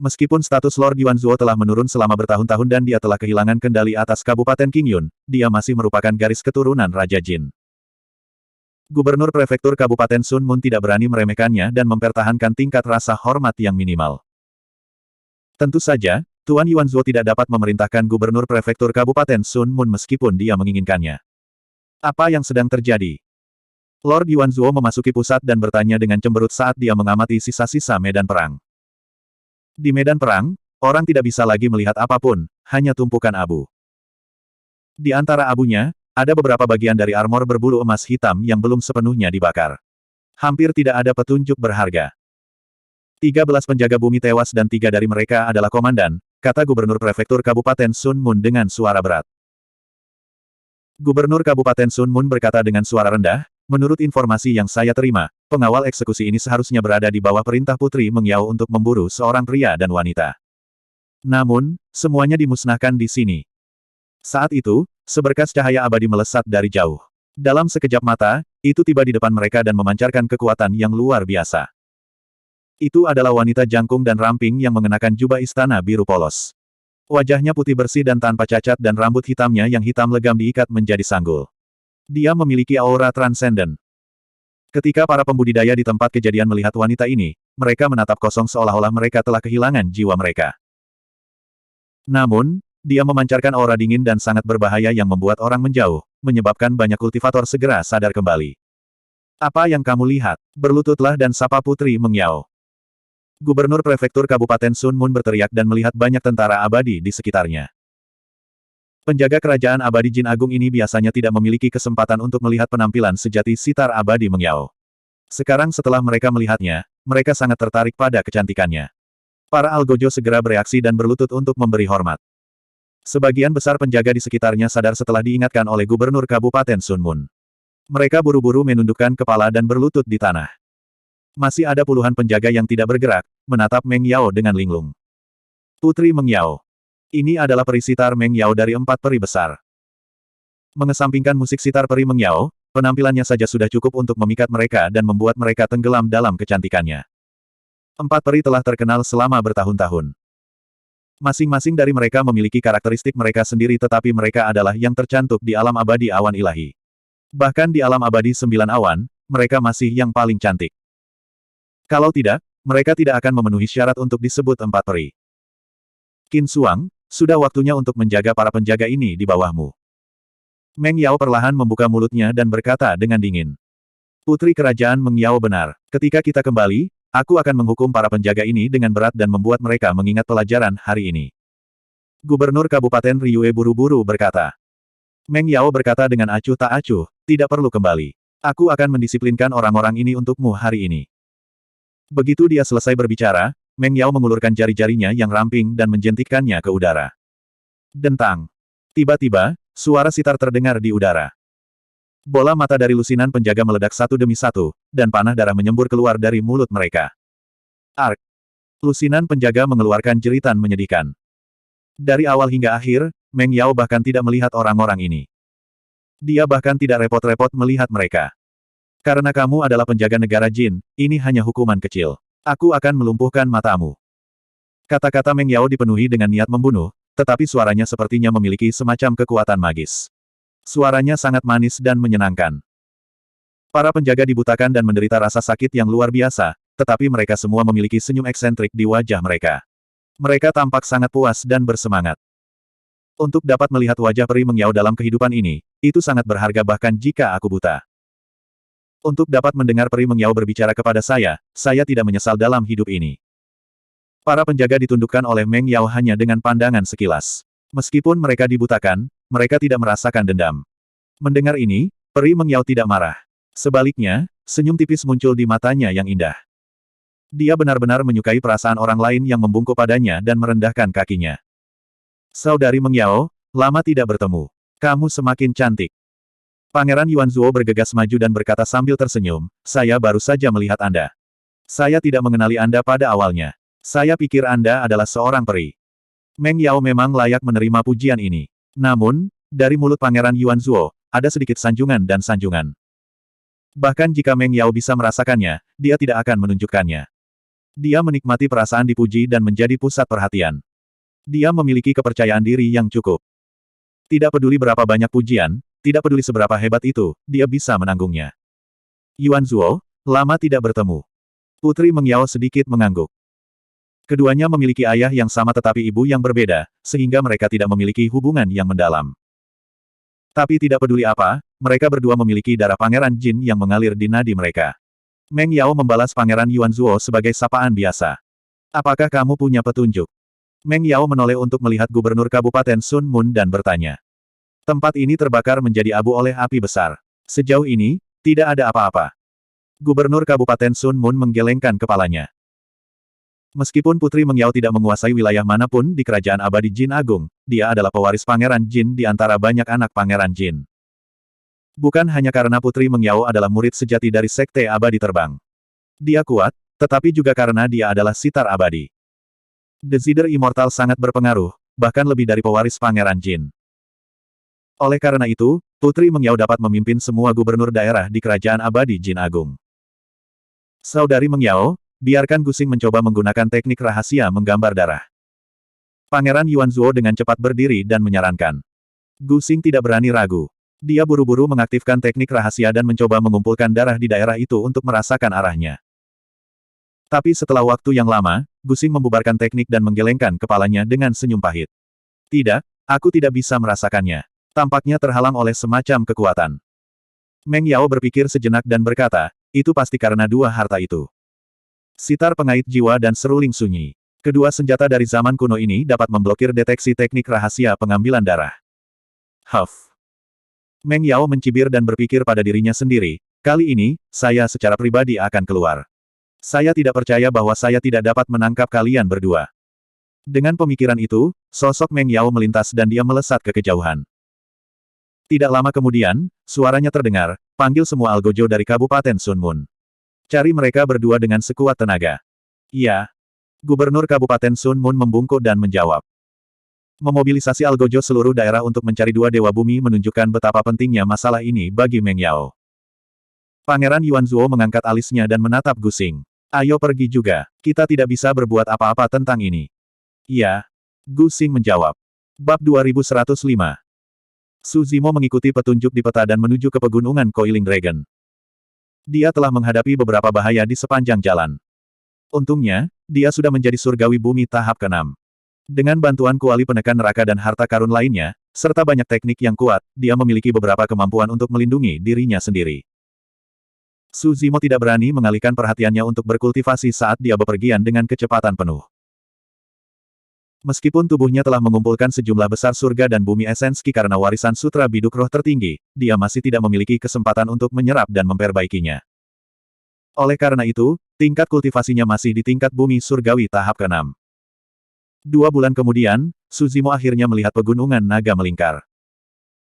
Meskipun status Lord Yuanzuo telah menurun selama bertahun-tahun dan dia telah kehilangan kendali atas Kabupaten Qingyun, dia masih merupakan garis keturunan Raja Jin. Gubernur Prefektur Kabupaten Sun Mun tidak berani meremehkannya dan mempertahankan tingkat rasa hormat yang minimal. Tentu saja, Tuan Yuanzuo tidak dapat memerintahkan Gubernur Prefektur Kabupaten Sun Mun meskipun dia menginginkannya. Apa yang sedang terjadi? Lord Yuanzuo memasuki pusat dan bertanya dengan cemberut saat dia mengamati sisa-sisa medan perang. Di medan perang, orang tidak bisa lagi melihat apapun, hanya tumpukan abu. Di antara abunya, ada beberapa bagian dari armor berbulu emas hitam yang belum sepenuhnya dibakar. Hampir tidak ada petunjuk berharga. 13 penjaga bumi tewas dan 3 dari mereka adalah komandan, kata Gubernur Prefektur Kabupaten Sun Mun dengan suara berat. Gubernur Kabupaten Sun Mun berkata dengan suara rendah, menurut informasi yang saya terima, pengawal eksekusi ini seharusnya berada di bawah perintah Putri Meng Yao untuk memburu seorang pria dan wanita. Namun, semuanya dimusnahkan di sini. Saat itu, seberkas cahaya abadi melesat dari jauh. Dalam sekejap mata, itu tiba di depan mereka dan memancarkan kekuatan yang luar biasa. Itu adalah wanita jangkung dan ramping yang mengenakan jubah istana biru polos. Wajahnya putih bersih dan tanpa cacat dan rambut hitamnya yang hitam legam diikat menjadi sanggul. Dia memiliki aura transenden. Ketika para pembudidaya di tempat kejadian melihat wanita ini, mereka menatap kosong seolah-olah mereka telah kehilangan jiwa mereka. Namun, dia memancarkan aura dingin dan sangat berbahaya yang membuat orang menjauh, menyebabkan banyak kultivator segera sadar kembali. Apa yang kamu lihat? Berlututlah dan sapa Putri Meng Yao. Gubernur Prefektur Kabupaten Sun Mun berteriak dan melihat banyak tentara abadi di sekitarnya. Penjaga Kerajaan Abadi Jin Agung ini biasanya tidak memiliki kesempatan untuk melihat penampilan sejati sitar abadi Meng Yao. Sekarang setelah mereka melihatnya, mereka sangat tertarik pada kecantikannya. Para algojo segera bereaksi dan berlutut untuk memberi hormat. Sebagian besar penjaga di sekitarnya sadar setelah diingatkan oleh Gubernur Kabupaten Sun Mun. Mereka buru-buru menundukkan kepala dan berlutut di tanah. Masih ada puluhan penjaga yang tidak bergerak, menatap Meng Yao dengan linglung. Putri Meng Yao. Ini adalah peri sitar Meng Yao dari 4 peri besar. Mengesampingkan musik sitar peri Meng Yao, penampilannya saja sudah cukup untuk memikat mereka dan membuat mereka tenggelam dalam kecantikannya. 4 peri telah terkenal selama bertahun-tahun. Masing-masing dari mereka memiliki karakteristik mereka sendiri tetapi mereka adalah yang tercantum di alam abadi awan ilahi. Bahkan di alam abadi 9 awan, mereka masih yang paling cantik. Kalau tidak, mereka tidak akan memenuhi syarat untuk disebut 4 peri. Qin Suang, sudah waktunya untuk menjaga para penjaga ini di bawahmu. Meng Yao perlahan membuka mulutnya dan berkata dengan dingin. Putri Kerajaan Meng Yao benar. Ketika kita kembali, aku akan menghukum para penjaga ini dengan berat dan membuat mereka mengingat pelajaran hari ini. Gubernur Kabupaten Ryue buru-buru berkata. Meng Yao berkata dengan acuh tak acuh, tidak perlu kembali. Aku akan mendisiplinkan orang-orang ini untukmu hari ini. Begitu dia selesai berbicara, Meng Yao mengulurkan jari-jarinya yang ramping dan menjentikkannya ke udara. Dentang. Tiba-tiba, suara sitar terdengar di udara. Bola mata dari lusinan penjaga meledak satu demi satu, dan panah darah menyembur keluar dari mulut mereka. Ark. Lusinan penjaga mengeluarkan jeritan menyedihkan. Dari awal hingga akhir, Meng Yao bahkan tidak melihat orang-orang ini. Dia bahkan tidak repot-repot melihat mereka. Karena kamu adalah penjaga negara Jin, ini hanya hukuman kecil. Aku akan melumpuhkan matamu. Kata-kata Meng Yao dipenuhi dengan niat membunuh, tetapi suaranya sepertinya memiliki semacam kekuatan magis. Suaranya sangat manis dan menyenangkan. Para penjaga dibutakan dan menderita rasa sakit yang luar biasa, tetapi mereka semua memiliki senyum eksentrik di wajah mereka. Mereka tampak sangat puas dan bersemangat. Untuk dapat melihat wajah peri Meng Yao dalam kehidupan ini, itu sangat berharga bahkan jika aku buta. Untuk dapat mendengar peri Meng Yao berbicara kepada saya tidak menyesal dalam hidup ini. Para penjaga ditundukkan oleh Meng Yao hanya dengan pandangan sekilas. Meskipun mereka dibutakan, mereka tidak merasakan dendam. Mendengar ini, peri Meng Yao tidak marah. Sebaliknya, senyum tipis muncul di matanya yang indah. Dia benar-benar menyukai perasaan orang lain yang membungkuk padanya dan merendahkan kakinya. Saudari Meng Yao, lama tidak bertemu. Kamu semakin cantik. Pangeran Yuanzuo bergegas maju dan berkata sambil tersenyum, saya baru saja melihat Anda. Saya tidak mengenali Anda pada awalnya. Saya pikir Anda adalah seorang peri. Meng Yao memang layak menerima pujian ini. Namun, dari mulut Pangeran Yuanzuo, ada sedikit sanjungan dan sanjungan. Bahkan jika Meng Yao bisa merasakannya, dia tidak akan menunjukkannya. Dia menikmati perasaan dipuji dan menjadi pusat perhatian. Dia memiliki kepercayaan diri yang cukup. Tidak peduli berapa banyak pujian, tidak peduli seberapa hebat itu, dia bisa menanggungnya. Yuanzuo, lama tidak bertemu. Putri Meng Yao sedikit mengangguk. Keduanya memiliki ayah yang sama tetapi ibu yang berbeda, sehingga mereka tidak memiliki hubungan yang mendalam. Tapi tidak peduli apa, mereka berdua memiliki darah Pangeran Jin yang mengalir di nadi mereka. Meng Yao membalas Pangeran Yuanzuo sebagai sapaan biasa. Apakah kamu punya petunjuk? Meng Yao menoleh untuk melihat Gubernur Kabupaten Sun Mun dan bertanya. Tempat ini terbakar menjadi abu oleh api besar. Sejauh ini, tidak ada apa-apa. Gubernur Kabupaten Sun Mun menggelengkan kepalanya. Meskipun Putri Meng Yao tidak menguasai wilayah manapun di Kerajaan Abadi Jin Agung, dia adalah pewaris Pangeran Jin di antara banyak anak Pangeran Jin. Bukan hanya karena Putri Meng Yao adalah murid sejati dari Sekte Abadi Terbang. Dia kuat, tetapi juga karena dia adalah sitar abadi. Desider Immortal sangat berpengaruh, bahkan lebih dari pewaris Pangeran Jin. Oleh karena itu, Putri Meng Yao dapat memimpin semua gubernur daerah di Kerajaan Abadi Jin Agung. Saudari Meng Yao, biarkan Gusing mencoba menggunakan teknik rahasia menggambar darah. Pangeran Yuanzuo dengan cepat berdiri dan menyarankan. Gusing tidak berani ragu. Dia buru-buru mengaktifkan teknik rahasia dan mencoba mengumpulkan darah di daerah itu untuk merasakan arahnya. Tapi setelah waktu yang lama, Gusing membubarkan teknik dan menggelengkan kepalanya dengan senyum pahit. Tidak, aku tidak bisa merasakannya. Tampaknya terhalang oleh semacam kekuatan. Meng Yao berpikir sejenak dan berkata, itu pasti karena dua harta itu. Sitar pengait jiwa dan seruling sunyi. Kedua senjata dari zaman kuno ini dapat memblokir deteksi teknik rahasia pengambilan darah. Huff. Meng Yao mencibir dan berpikir pada dirinya sendiri, kali ini, saya secara pribadi akan keluar. Saya tidak percaya bahwa saya tidak dapat menangkap kalian berdua. Dengan pemikiran itu, sosok Meng Yao melintas dan dia melesat ke kejauhan. Tidak lama kemudian, suaranya terdengar, panggil semua algojo dari Kabupaten Sun Mun. Cari mereka berdua dengan sekuat tenaga. Iya. Gubernur Kabupaten Sun Mun membungkuk dan menjawab. Memobilisasi algojo seluruh daerah untuk mencari dua dewa bumi menunjukkan betapa pentingnya masalah ini bagi Meng Yao. Pangeran Yuanzuo mengangkat alisnya dan menatap Gusing. Ayo pergi juga, kita tidak bisa berbuat apa-apa tentang ini. Iya. Gusing menjawab. Bab 2105. Su Zimo mengikuti petunjuk di peta dan menuju ke pegunungan Coiling Dragon. Dia telah menghadapi beberapa bahaya di sepanjang jalan. Untungnya, dia sudah menjadi surgawi bumi tahap ke-6. Dengan bantuan kuali penekan neraka dan harta karun lainnya, serta banyak teknik yang kuat, dia memiliki beberapa kemampuan untuk melindungi dirinya sendiri. Su Zimo tidak berani mengalihkan perhatiannya untuk berkultivasi saat dia bepergian dengan kecepatan penuh. Meskipun tubuhnya telah mengumpulkan sejumlah besar surga dan bumi esensi karena warisan sutra biduk roh tertinggi, dia masih tidak memiliki kesempatan untuk menyerap dan memperbaikinya. Oleh karena itu, tingkat kultivasinya masih di tingkat bumi surgawi tahap ke-6. 2 bulan kemudian, Su Zimo akhirnya melihat pegunungan naga melingkar.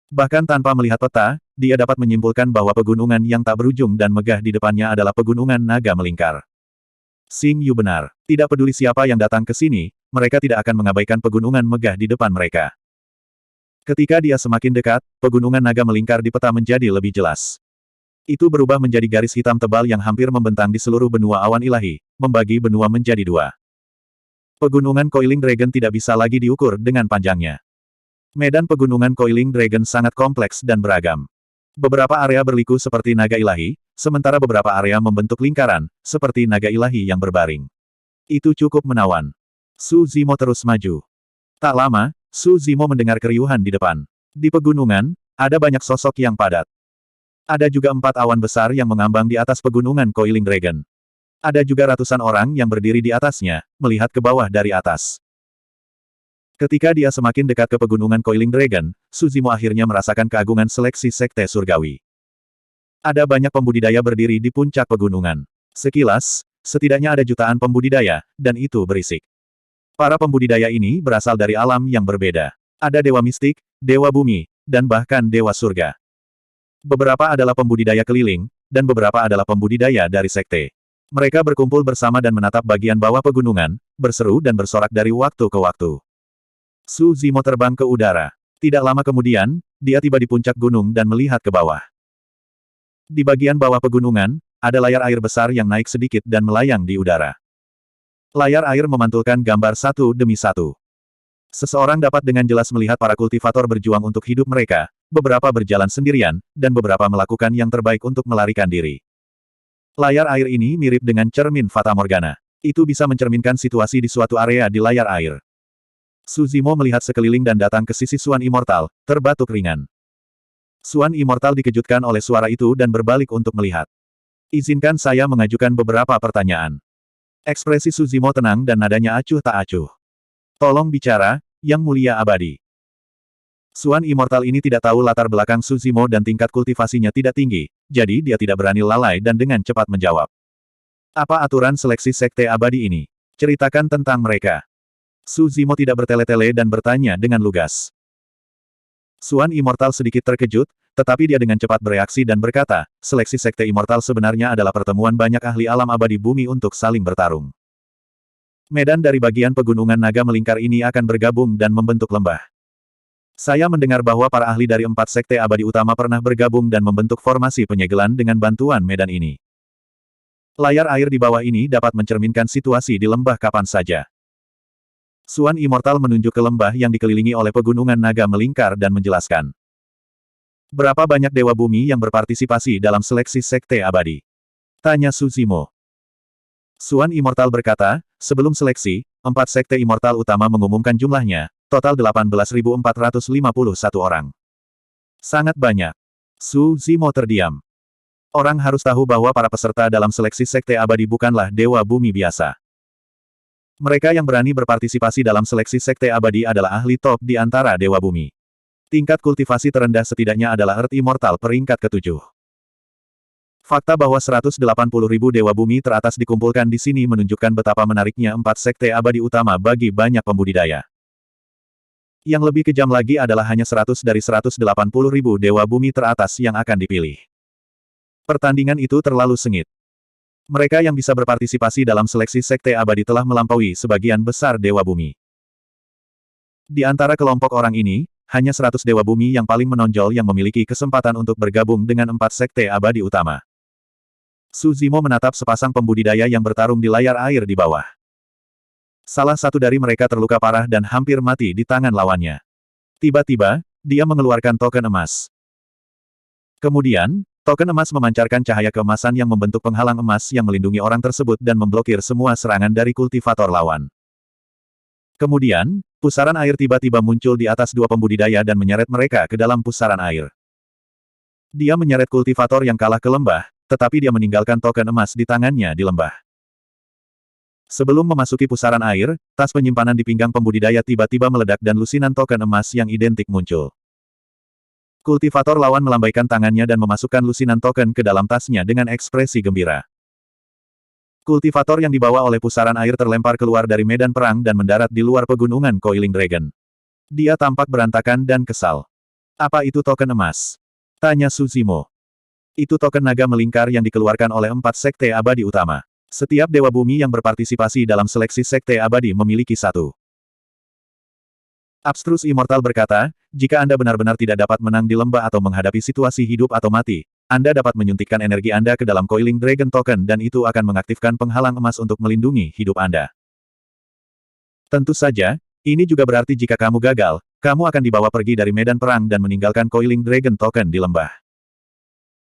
Bahkan tanpa melihat peta, dia dapat menyimpulkan bahwa pegunungan yang tak berujung dan megah di depannya adalah pegunungan naga melingkar. Xing Yu benar. Tidak peduli siapa yang datang ke sini, mereka tidak akan mengabaikan pegunungan megah di depan mereka. Ketika dia semakin dekat, pegunungan naga melingkar di peta menjadi lebih jelas. Itu berubah menjadi garis hitam tebal yang hampir membentang di seluruh benua awan ilahi, membagi benua menjadi 2. Pegunungan Coiling Dragon tidak bisa lagi diukur dengan panjangnya. Medan pegunungan Coiling Dragon sangat kompleks dan beragam. Beberapa area berliku seperti naga ilahi, sementara beberapa area membentuk lingkaran, seperti naga ilahi yang berbaring. Itu cukup menawan. Su Zimo terus maju. Tak lama, Su Zimo mendengar keriuhan di depan. Di pegunungan, ada banyak sosok yang padat. Ada juga 4 awan besar yang mengambang di atas pegunungan Coiling Dragon. Ada juga ratusan orang yang berdiri di atasnya, melihat ke bawah dari atas. Ketika dia semakin dekat ke pegunungan Coiling Dragon, Suzimo akhirnya merasakan keagungan seleksi sekte surgawi. Ada banyak pembudidaya berdiri di puncak pegunungan. Sekilas, setidaknya ada jutaan pembudidaya, dan itu berisik. Para pembudidaya ini berasal dari alam yang berbeda. Ada dewa mistik, dewa bumi, dan bahkan dewa surga. Beberapa adalah pembudidaya keliling, dan beberapa adalah pembudidaya dari sekte. Mereka berkumpul bersama dan menatap bagian bawah pegunungan, berseru dan bersorak dari waktu ke waktu. Suzimo terbang ke udara. Tidak lama kemudian, dia tiba di puncak gunung dan melihat ke bawah. Di bagian bawah pegunungan, ada layar air besar yang naik sedikit dan melayang di udara. Layar air memantulkan gambar satu demi satu. Seseorang dapat dengan jelas melihat para kultivator berjuang untuk hidup mereka, beberapa berjalan sendirian, dan beberapa melakukan yang terbaik untuk melarikan diri. Layar air ini mirip dengan cermin Fata Morgana. Itu bisa mencerminkan situasi di suatu area di layar air. Suzimo melihat sekeliling dan datang ke sisi Suan Immortal, terbatuk ringan. Suan Immortal dikejutkan oleh suara itu dan berbalik untuk melihat. Izinkan saya mengajukan beberapa pertanyaan. Ekspresi Suzimo tenang dan nadanya acuh tak acuh. Tolong bicara, Yang Mulia Abadi. Suan Immortal ini tidak tahu latar belakang Suzimo dan tingkat kultivasinya tidak tinggi, jadi dia tidak berani lalai dan dengan cepat menjawab. Apa aturan seleksi sekte abadi ini? Ceritakan tentang mereka. Suzimo tidak bertele-tele dan bertanya dengan lugas. Suan Immortal sedikit terkejut, tetapi dia dengan cepat bereaksi dan berkata, seleksi sekte Immortal sebenarnya adalah pertemuan banyak ahli alam abadi bumi untuk saling bertarung. Medan dari bagian pegunungan naga melingkar ini akan bergabung dan membentuk lembah. Saya mendengar bahwa para ahli dari 4 sekte abadi utama pernah bergabung dan membentuk formasi penyegelan dengan bantuan medan ini. Layar air di bawah ini dapat mencerminkan situasi di lembah kapan saja. Suan Immortal menunjuk ke lembah yang dikelilingi oleh pegunungan naga melingkar dan menjelaskan. Berapa banyak dewa bumi yang berpartisipasi dalam seleksi sekte abadi? Tanya Suzimo. Suan Immortal berkata, sebelum seleksi, 4 sekte Immortal utama mengumumkan jumlahnya, total 18.451 orang. Sangat banyak. Suzimo terdiam. Orang harus tahu bahwa para peserta dalam seleksi sekte abadi bukanlah dewa bumi biasa. Mereka yang berani berpartisipasi dalam seleksi sekte abadi adalah ahli top di antara dewa bumi. Tingkat kultivasi terendah setidaknya adalah Earth Immortal peringkat ke-7. Fakta bahwa 180.000 dewa bumi teratas dikumpulkan di sini menunjukkan betapa menariknya 4 sekte abadi utama bagi banyak pembudidaya. Yang lebih kejam lagi adalah hanya 100 dari 180.000 dewa bumi teratas yang akan dipilih. Pertandingan itu terlalu sengit. Mereka yang bisa berpartisipasi dalam seleksi sekte abadi telah melampaui sebagian besar dewa bumi. Di antara kelompok orang ini, hanya 100 dewa bumi yang paling menonjol yang memiliki kesempatan untuk bergabung dengan 4 sekte abadi utama. Suzimo menatap sepasang pembudidaya yang bertarung di layar air di bawah. Salah satu dari mereka terluka parah dan hampir mati di tangan lawannya. Tiba-tiba, dia mengeluarkan token emas. Kemudian, token emas memancarkan cahaya keemasan yang membentuk penghalang emas yang melindungi orang tersebut dan memblokir semua serangan dari kultivator lawan. Kemudian, pusaran air tiba-tiba muncul di atas 2 pembudidaya dan menyeret mereka ke dalam pusaran air. Dia menyeret kultivator yang kalah ke lembah, tetapi dia meninggalkan token emas di tangannya di lembah. Sebelum memasuki pusaran air, tas penyimpanan di pinggang pembudidaya tiba-tiba meledak dan lusinan token emas yang identik muncul. Kultivator lawan melambaikan tangannya dan memasukkan lusinan token ke dalam tasnya dengan ekspresi gembira. Kultivator yang dibawa oleh pusaran air terlempar keluar dari medan perang dan mendarat di luar pegunungan Coiling Dragon. Dia tampak berantakan dan kesal. Apa itu token emas? Tanya Suzimo. Itu token naga melingkar yang dikeluarkan oleh 4 sekte abadi utama. Setiap dewa bumi yang berpartisipasi dalam seleksi sekte abadi memiliki satu. Abstrus Immortal berkata, jika Anda benar-benar tidak dapat menang di lembah atau menghadapi situasi hidup atau mati, Anda dapat menyuntikkan energi Anda ke dalam Coiling Dragon Token dan itu akan mengaktifkan penghalang emas untuk melindungi hidup Anda. Tentu saja, ini juga berarti jika kamu gagal, kamu akan dibawa pergi dari medan perang dan meninggalkan Coiling Dragon Token di lembah.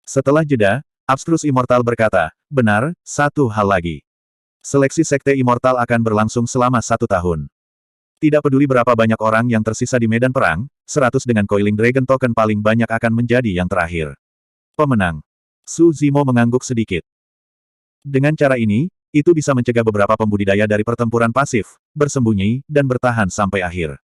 Setelah jeda, Abstrus Immortal berkata, benar, satu hal lagi. Seleksi sekte Immortal akan berlangsung selama 1 tahun. Tidak peduli berapa banyak orang yang tersisa di medan perang, 100 dengan Coiling Dragon Token paling banyak akan menjadi yang terakhir. Pemenang. Suzimo mengangguk sedikit. Dengan cara ini, itu bisa mencegah beberapa pembudidaya dari pertempuran pasif, bersembunyi, dan bertahan sampai akhir.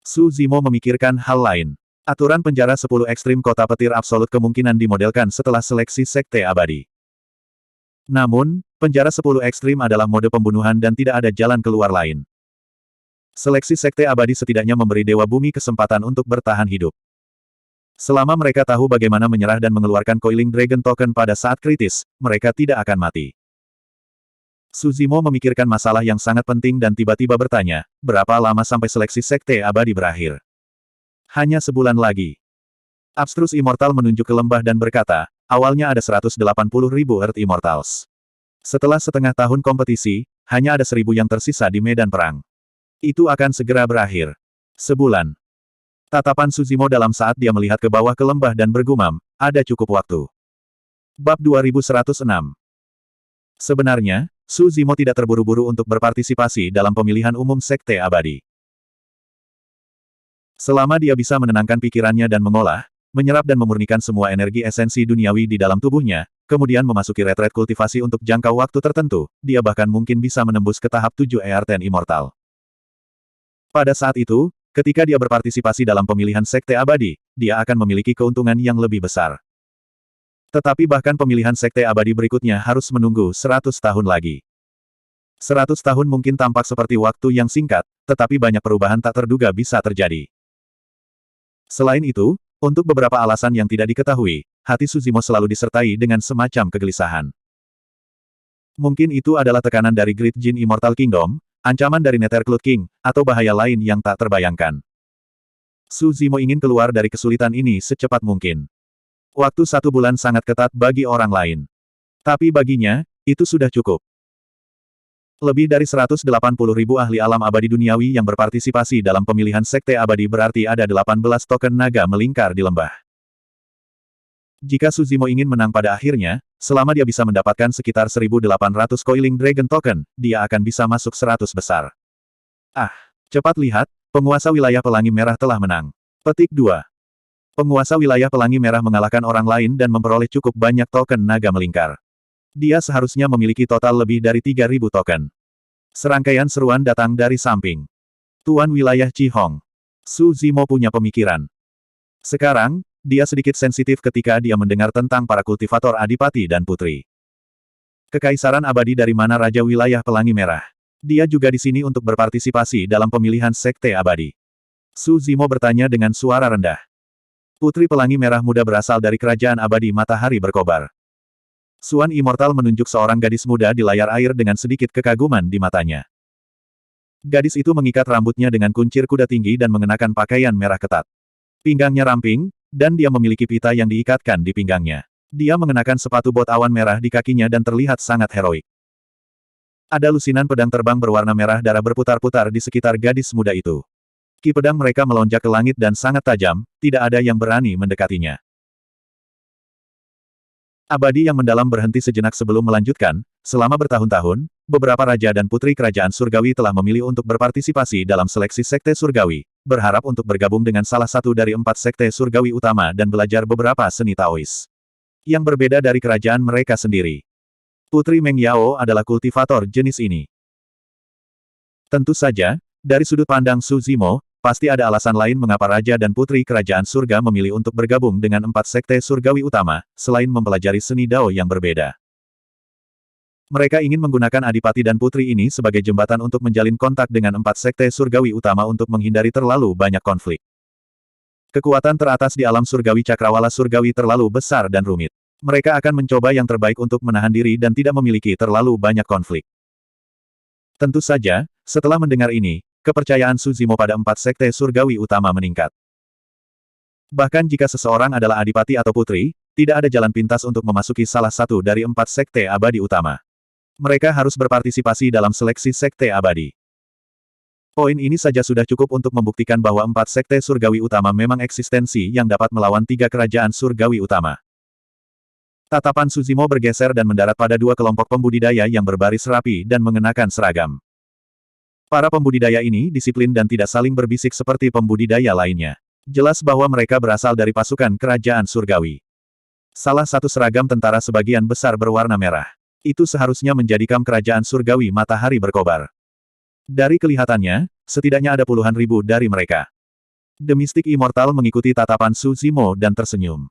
Su Zimo memikirkan hal lain. Aturan penjara 10 ekstrim kota petir absolut kemungkinan dimodelkan setelah seleksi sekte abadi. Namun, penjara 10 ekstrim adalah mode pembunuhan dan tidak ada jalan keluar lain. Seleksi sekte abadi setidaknya memberi Dewa Bumi kesempatan untuk bertahan hidup. Selama mereka tahu bagaimana menyerah dan mengeluarkan Coiling Dragon Token pada saat kritis, mereka tidak akan mati. Su Zimo memikirkan masalah yang sangat penting dan tiba-tiba bertanya, berapa lama sampai seleksi sekte abadi berakhir? Hanya sebulan lagi. Abstrus Immortal menunjuk ke lembah dan berkata, awalnya ada 180.000 Earth Immortals. Setelah setengah tahun kompetisi, hanya ada 1.000 yang tersisa di medan perang. Itu akan segera berakhir. Sebulan. Tatapan Su Zimo dalam saat dia melihat ke bawah ke lembah dan bergumam, ada cukup waktu. Bab 2106. Sebenarnya, Su Zimo tidak terburu-buru untuk berpartisipasi dalam pemilihan umum sekte abadi. Selama dia bisa menenangkan pikirannya dan mengolah, menyerap dan memurnikan semua energi esensi duniawi di dalam tubuhnya, kemudian memasuki retret kultivasi untuk jangka waktu tertentu, dia bahkan mungkin bisa menembus ke tahap 7 ER10 Immortal. Pada saat itu, ketika dia berpartisipasi dalam pemilihan sekte abadi, dia akan memiliki keuntungan yang lebih besar. Tetapi bahkan pemilihan sekte abadi berikutnya harus menunggu 100 tahun lagi. 100 tahun mungkin tampak seperti waktu yang singkat, tetapi banyak perubahan tak terduga bisa terjadi. Selain itu, untuk beberapa alasan yang tidak diketahui, hati Su Zimo selalu disertai dengan semacam kegelisahan. Mungkin itu adalah tekanan dari Great Jin Immortal Kingdom, ancaman dari Nethercloud King, atau bahaya lain yang tak terbayangkan. Su Zimo ingin keluar dari kesulitan ini secepat mungkin. Waktu 1 bulan sangat ketat bagi orang lain. Tapi baginya, itu sudah cukup. Lebih dari 180.000 ahli alam abadi duniawi yang berpartisipasi dalam pemilihan sekte abadi berarti ada 18 token naga melingkar di lembah. Jika Su Zimo ingin menang pada akhirnya, selama dia bisa mendapatkan sekitar 1.800 Coiling Dragon Token, dia akan bisa masuk 100 besar. Ah, cepat lihat, penguasa wilayah Pelangi Merah telah menang. Petik 2. Penguasa wilayah Pelangi Merah mengalahkan orang lain dan memperoleh cukup banyak token naga melingkar. Dia seharusnya memiliki total lebih dari 3.000 token. Serangkaian seruan datang dari samping. Tuan wilayah Qihong. Su Zimo punya pemikiran. Sekarang, dia sedikit sensitif ketika dia mendengar tentang para kultivator Adipati dan Putri. Kekaisaran abadi dari mana Raja Wilayah Pelangi Merah? Dia juga di sini untuk berpartisipasi dalam pemilihan sekte abadi. Su Zimo bertanya dengan suara rendah. Putri Pelangi Merah Muda berasal dari Kerajaan Abadi Matahari Berkobar. Suan Immortal menunjuk seorang gadis muda di layar air dengan sedikit kekaguman di matanya. Gadis itu mengikat rambutnya dengan kuncir kuda tinggi dan mengenakan pakaian merah ketat. Pinggangnya ramping, dan dia memiliki pita yang diikatkan di pinggangnya. Dia mengenakan sepatu bot awan merah di kakinya dan terlihat sangat heroik. Ada lusinan pedang terbang berwarna merah darah berputar-putar di sekitar gadis muda itu. Ki pedang mereka melonjak ke langit dan sangat tajam, tidak ada yang berani mendekatinya. Abadi yang mendalam berhenti sejenak sebelum melanjutkan, selama bertahun-tahun, beberapa raja dan putri kerajaan surgawi telah memilih untuk berpartisipasi dalam seleksi sekte surgawi, berharap untuk bergabung dengan salah satu dari 4 sekte surgawi utama dan belajar beberapa seni Taois. Yang berbeda dari kerajaan mereka sendiri. Putri Meng Yao adalah kultivator jenis ini. Tentu saja, dari sudut pandang Su Zimo, pasti ada alasan lain mengapa Raja dan Putri Kerajaan Surga memilih untuk bergabung dengan 4 sekte surgawi utama, selain mempelajari seni Dao yang berbeda. Mereka ingin menggunakan Adipati dan Putri ini sebagai jembatan untuk menjalin kontak dengan 4 sekte surgawi utama untuk menghindari terlalu banyak konflik. Kekuatan teratas di alam surgawi cakrawala surgawi terlalu besar dan rumit. Mereka akan mencoba yang terbaik untuk menahan diri dan tidak memiliki terlalu banyak konflik. Tentu saja, setelah mendengar ini, kepercayaan Su Zimo pada 4 sekte surgawi utama meningkat. Bahkan jika seseorang adalah adipati atau putri, tidak ada jalan pintas untuk memasuki salah satu dari 4 sekte abadi utama. Mereka harus berpartisipasi dalam seleksi sekte abadi. Poin ini saja sudah cukup untuk membuktikan bahwa 4 sekte surgawi utama memang eksistensi yang dapat melawan 3 kerajaan surgawi utama. Tatapan Su Zimo bergeser dan mendarat pada 2 kelompok pembudidaya yang berbaris rapi dan mengenakan seragam. Para pembudidaya ini disiplin dan tidak saling berbisik seperti pembudidaya lainnya. Jelas bahwa mereka berasal dari pasukan kerajaan surgawi. Salah satu seragam tentara sebagian besar berwarna merah. Itu seharusnya menjadi kam kerajaan surgawi matahari berkobar. Dari kelihatannya, setidaknya ada puluhan ribu dari mereka. The Mystic Immortal mengikuti tatapan Su Zimo dan tersenyum.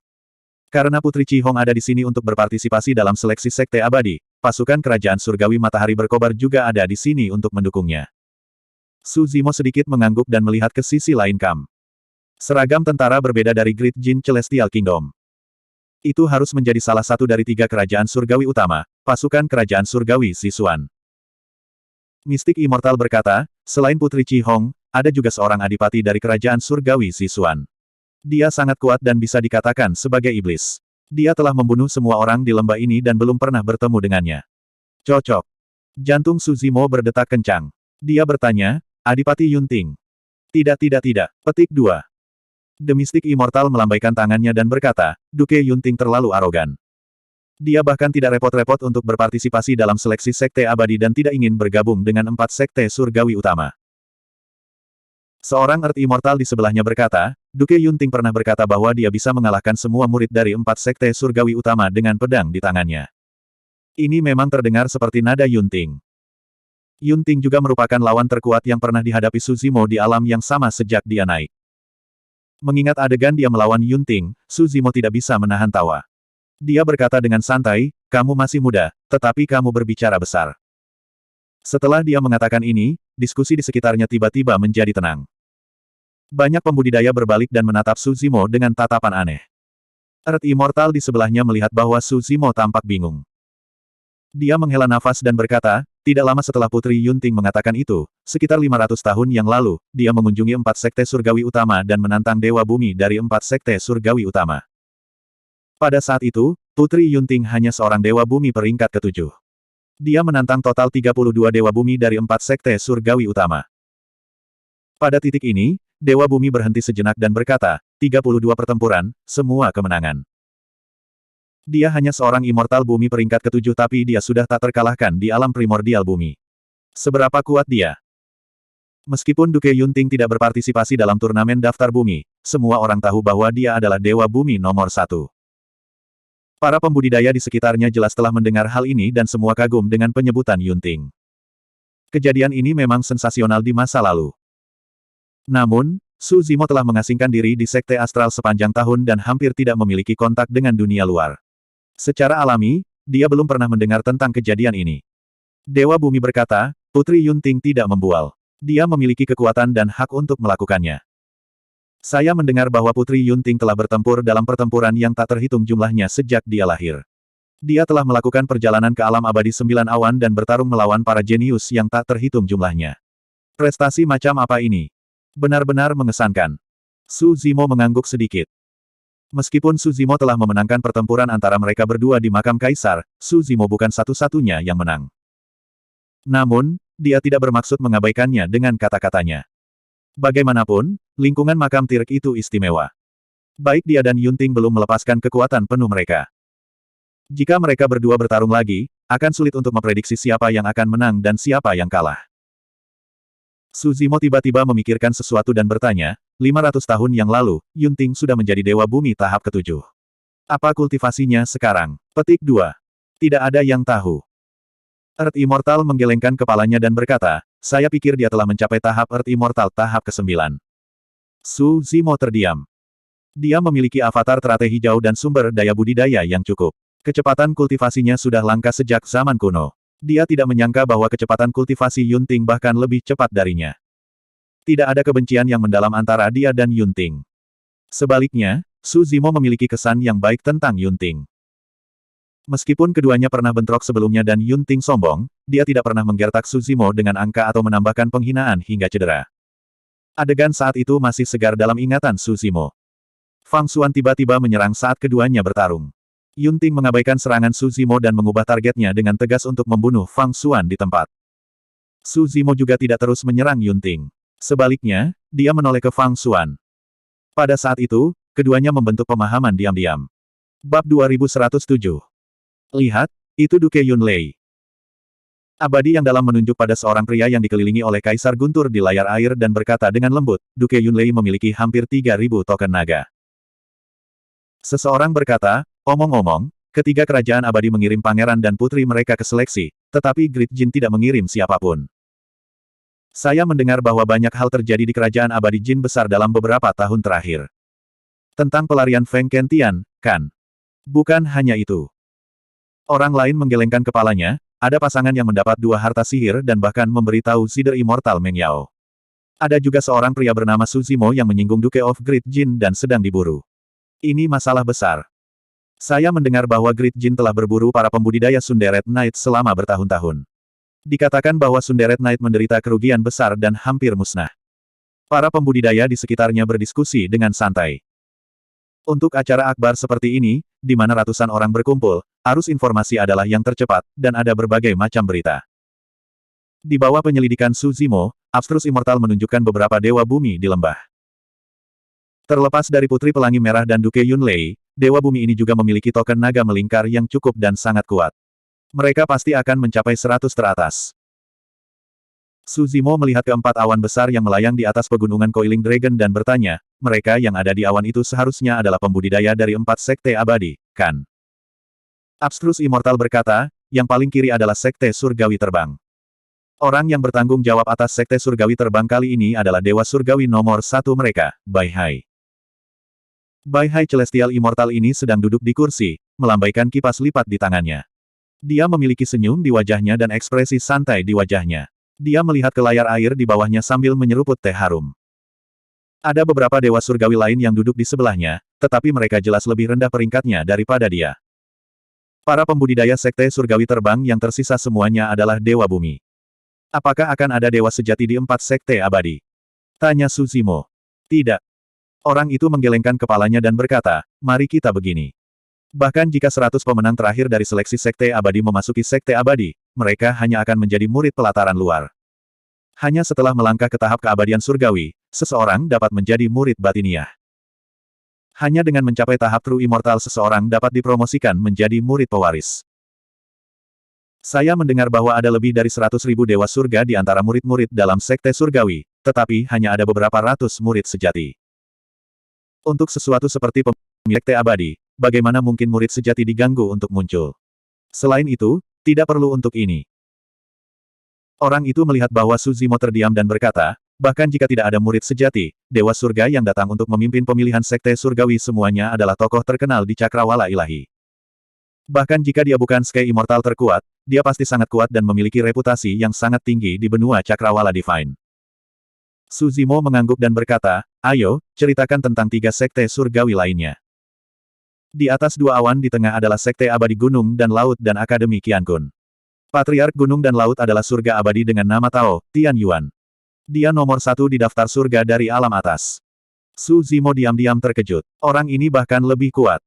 Karena Putri Chi-Hong ada di sini untuk berpartisipasi dalam seleksi Sekte Abadi, pasukan Kerajaan Surgawi Matahari Berkobar juga ada di sini untuk mendukungnya. Su Zimo sedikit mengangguk dan melihat ke sisi lain Kam. Seragam tentara berbeda dari Great Jin Celestial Kingdom. Itu harus menjadi salah satu dari 3 kerajaan surgawi utama, pasukan Kerajaan Surgawi Sichuan. Mystic Immortal berkata, selain Putri Chi-Hong, ada juga seorang adipati dari Kerajaan Surgawi Sichuan. Dia sangat kuat dan bisa dikatakan sebagai iblis. Dia telah membunuh semua orang di lembah ini dan belum pernah bertemu dengannya. Cocok. Jantung Su Zimo berdetak kencang. Dia bertanya, Adipati Yunting. Tidak. Petik 2. The Mystic Immortal melambaikan tangannya dan berkata, Duke Yunting terlalu arogan. Dia bahkan tidak repot-repot untuk berpartisipasi dalam seleksi Sekte Abadi dan tidak ingin bergabung dengan 4 Sekte Surgawi utama. Seorang Earth Immortal di sebelahnya berkata, Duke Yunting pernah berkata bahwa dia bisa mengalahkan semua murid dari 4 Sekte Surgawi utama dengan pedang di tangannya. Ini memang terdengar seperti nada Yunting. Yunting juga merupakan lawan terkuat yang pernah dihadapi Su Zimo di alam yang sama sejak dia naik. Mengingat adegan dia melawan Yunting, Su Zimo tidak bisa menahan tawa. Dia berkata dengan santai, kamu masih muda, tetapi kamu berbicara besar. Setelah dia mengatakan ini, diskusi di sekitarnya tiba-tiba menjadi tenang. Banyak pembudidaya berbalik dan menatap Su Zimo dengan tatapan aneh. Earth Immortal di sebelahnya melihat bahwa Su Zimo tampak bingung. Dia menghela nafas dan berkata, tidak lama setelah Putri Yunting mengatakan itu, sekitar 500 tahun yang lalu, dia mengunjungi 4 Sekte Surgawi utama dan menantang Dewa Bumi dari 4 Sekte Surgawi utama. Pada saat itu, Putri Yunting hanya seorang Dewa Bumi peringkat ke-7. Dia menantang total 32 Dewa Bumi dari 4 Sekte Surgawi utama. Pada titik ini, Dewa Bumi berhenti sejenak dan berkata, 32 pertempuran, semua kemenangan. Dia hanya seorang immortal bumi peringkat ke-7 tapi dia sudah tak terkalahkan di alam primordial bumi. Seberapa kuat dia? Meskipun Duke Yunting tidak berpartisipasi dalam turnamen daftar bumi, semua orang tahu bahwa dia adalah Dewa Bumi nomor 1. Para pembudidaya di sekitarnya jelas telah mendengar hal ini dan semua kagum dengan penyebutan Yunting. Kejadian ini memang sensasional di masa lalu. Namun, Su Zimo telah mengasingkan diri di Sekte Astral sepanjang tahun dan hampir tidak memiliki kontak dengan dunia luar. Secara alami, dia belum pernah mendengar tentang kejadian ini. Dewa Bumi berkata, Putri Yunting tidak membual. Dia memiliki kekuatan dan hak untuk melakukannya. Saya mendengar bahwa Putri Yunting telah bertempur dalam pertempuran yang tak terhitung jumlahnya sejak dia lahir. Dia telah melakukan perjalanan ke alam abadi 9 awan dan bertarung melawan para jenius yang tak terhitung jumlahnya. Prestasi macam apa ini? Benar-benar mengesankan. Su Zimo mengangguk sedikit. Meskipun Su Zimo telah memenangkan pertempuran antara mereka berdua di makam kaisar, Su Zimo bukan satu-satunya yang menang. Namun, dia tidak bermaksud mengabaikannya dengan kata-katanya. Bagaimanapun, lingkungan makam Tirk itu istimewa. Baik dia dan Yunting belum melepaskan kekuatan penuh mereka. Jika mereka berdua bertarung lagi, akan sulit untuk memprediksi siapa yang akan menang dan siapa yang kalah. Su Zimo tiba-tiba memikirkan sesuatu dan bertanya, 500 tahun yang lalu, Yunting sudah menjadi Dewa Bumi tahap ke-7. Apa kultivasinya sekarang? Petik 2. Tidak ada yang tahu. Earth Immortal menggelengkan kepalanya dan berkata, saya pikir dia telah mencapai tahap Earth Immortal tahap ke-9. Su Zimo terdiam. Dia memiliki avatar teratai hijau dan sumber daya budidaya yang cukup. Kecepatan kultivasinya sudah langka sejak zaman kuno. Dia tidak menyangka bahwa kecepatan kultivasi Yunting bahkan lebih cepat darinya. Tidak ada kebencian yang mendalam antara dia dan Yunting. Sebaliknya, Su Zimo memiliki kesan yang baik tentang Yunting. Meskipun keduanya pernah bentrok sebelumnya dan Yunting sombong, dia tidak pernah menggertak Su Zimo dengan angka atau menambahkan penghinaan hingga cedera. Adegan saat itu masih segar dalam ingatan Su Zimo. Fang Xuan tiba-tiba menyerang saat keduanya bertarung. Yunting mengabaikan serangan Su Zimo dan mengubah targetnya dengan tegas untuk membunuh Fang Xuan di tempat. Su Zimo juga tidak terus menyerang Yunting. Sebaliknya, dia menoleh ke Fang Xuan. Pada saat itu, keduanya membentuk pemahaman diam-diam. Bab 2107. Lihat, itu Duke Yunlei. Abadi yang dalam menunjuk pada seorang pria yang dikelilingi oleh Kaisar Guntur di layar air dan berkata dengan lembut, Duke Yunlei memiliki hampir 3.000 token naga. Seseorang berkata, omong-omong, ketiga kerajaan abadi mengirim pangeran dan putri mereka ke seleksi, tetapi Great Jin tidak mengirim siapapun. Saya mendengar bahwa banyak hal terjadi di kerajaan abadi jin besar dalam beberapa tahun terakhir. Tentang pelarian Feng Kentian, kan? Bukan hanya itu. Orang lain menggelengkan kepalanya, ada pasangan yang mendapat 2 harta sihir dan bahkan memberitahu Zider Immortal Meng Yao. Ada juga seorang pria bernama Su Zimo yang menyinggung Duke of Great Jin dan sedang diburu. Ini masalah besar. Saya mendengar bahwa Great Jin telah berburu para pembudidaya Sunderet Knight selama bertahun-tahun. Dikatakan bahwa Sunderet Knight menderita kerugian besar dan hampir musnah. Para pembudidaya di sekitarnya berdiskusi dengan santai. Untuk acara akbar seperti ini, di mana ratusan orang berkumpul, arus informasi adalah yang tercepat, dan ada berbagai macam berita. Di bawah penyelidikan Su Zimo, Abstrus Immortal menunjukkan beberapa dewa bumi di lembah. Terlepas dari Putri Pelangi Merah dan Duke Yunlei, dewa bumi ini juga memiliki token naga melingkar yang cukup dan sangat kuat. Mereka pasti akan mencapai 100 teratas. Su Zimo melihat keempat awan besar yang melayang di atas pegunungan Coiling Dragon dan bertanya, mereka yang ada di awan itu seharusnya adalah pembudidaya dari 4 sekte abadi, kan? Abstrus Immortal berkata, yang paling kiri adalah sekte surgawi terbang. Orang yang bertanggung jawab atas sekte surgawi terbang kali ini adalah dewa surgawi nomor 1 mereka, Bai Hai. Bai Hai Celestial Immortal ini sedang duduk di kursi, melambaikan kipas lipat di tangannya. Dia memiliki senyum di wajahnya dan ekspresi santai di wajahnya. Dia melihat ke layar air di bawahnya sambil menyeruput teh harum. Ada beberapa dewa surgawi lain yang duduk di sebelahnya, tetapi mereka jelas lebih rendah peringkatnya daripada dia. Para pembudidaya sekte surgawi terbang yang tersisa semuanya adalah dewa bumi. Apakah akan ada dewa sejati di 4 sekte abadi? Tanya Su Zimo. Tidak. Orang itu menggelengkan kepalanya dan berkata, mari kita begini. Bahkan jika 100 pemenang terakhir dari seleksi sekte abadi memasuki sekte abadi, mereka hanya akan menjadi murid pelataran luar. Hanya setelah melangkah ke tahap keabadian surgawi, seseorang dapat menjadi murid batiniah. Hanya dengan mencapai tahap True Immortal seseorang dapat dipromosikan menjadi murid pewaris. Saya mendengar bahwa ada lebih dari 100.000 dewa surga di antara murid-murid dalam sekte surgawi, tetapi hanya ada beberapa ratus murid sejati. Untuk sesuatu seperti pemilik sekte abadi, bagaimana mungkin murid sejati diganggu untuk muncul? Selain itu, tidak perlu untuk ini. Orang itu melihat bahwa Su Zimo terdiam dan berkata, bahkan jika tidak ada murid sejati, dewa surga yang datang untuk memimpin pemilihan sekte surgawi semuanya adalah tokoh terkenal di cakrawala ilahi. Bahkan jika dia bukan sekte immortal terkuat, dia pasti sangat kuat dan memiliki reputasi yang sangat tinggi di benua cakrawala divine. Su Zimo mengangguk dan berkata, ayo, ceritakan tentang 3 sekte surgawi lainnya. Di atas 2 awan di tengah adalah sekte abadi gunung dan laut dan akademi Qiankun. Patriark gunung dan laut adalah surga abadi dengan nama Tao, Tian Yuan. Dia nomor 1 di daftar surga dari alam atas. Su Zimo diam-diam terkejut. Orang ini bahkan lebih kuat.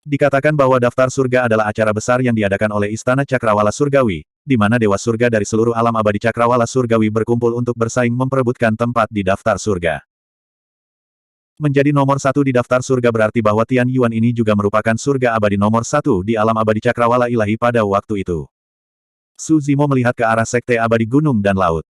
Dikatakan bahwa daftar surga adalah acara besar yang diadakan oleh Istana Cakrawala Surgawi, di mana dewa surga dari seluruh alam abadi Cakrawala Surgawi berkumpul untuk bersaing memperebutkan tempat di daftar surga. Menjadi nomor 1 di daftar surga berarti bahwa Tian Yuan ini juga merupakan surga abadi nomor 1 di alam abadi cakrawala ilahi pada waktu itu. Su Zimo melihat ke arah sekte abadi gunung dan laut.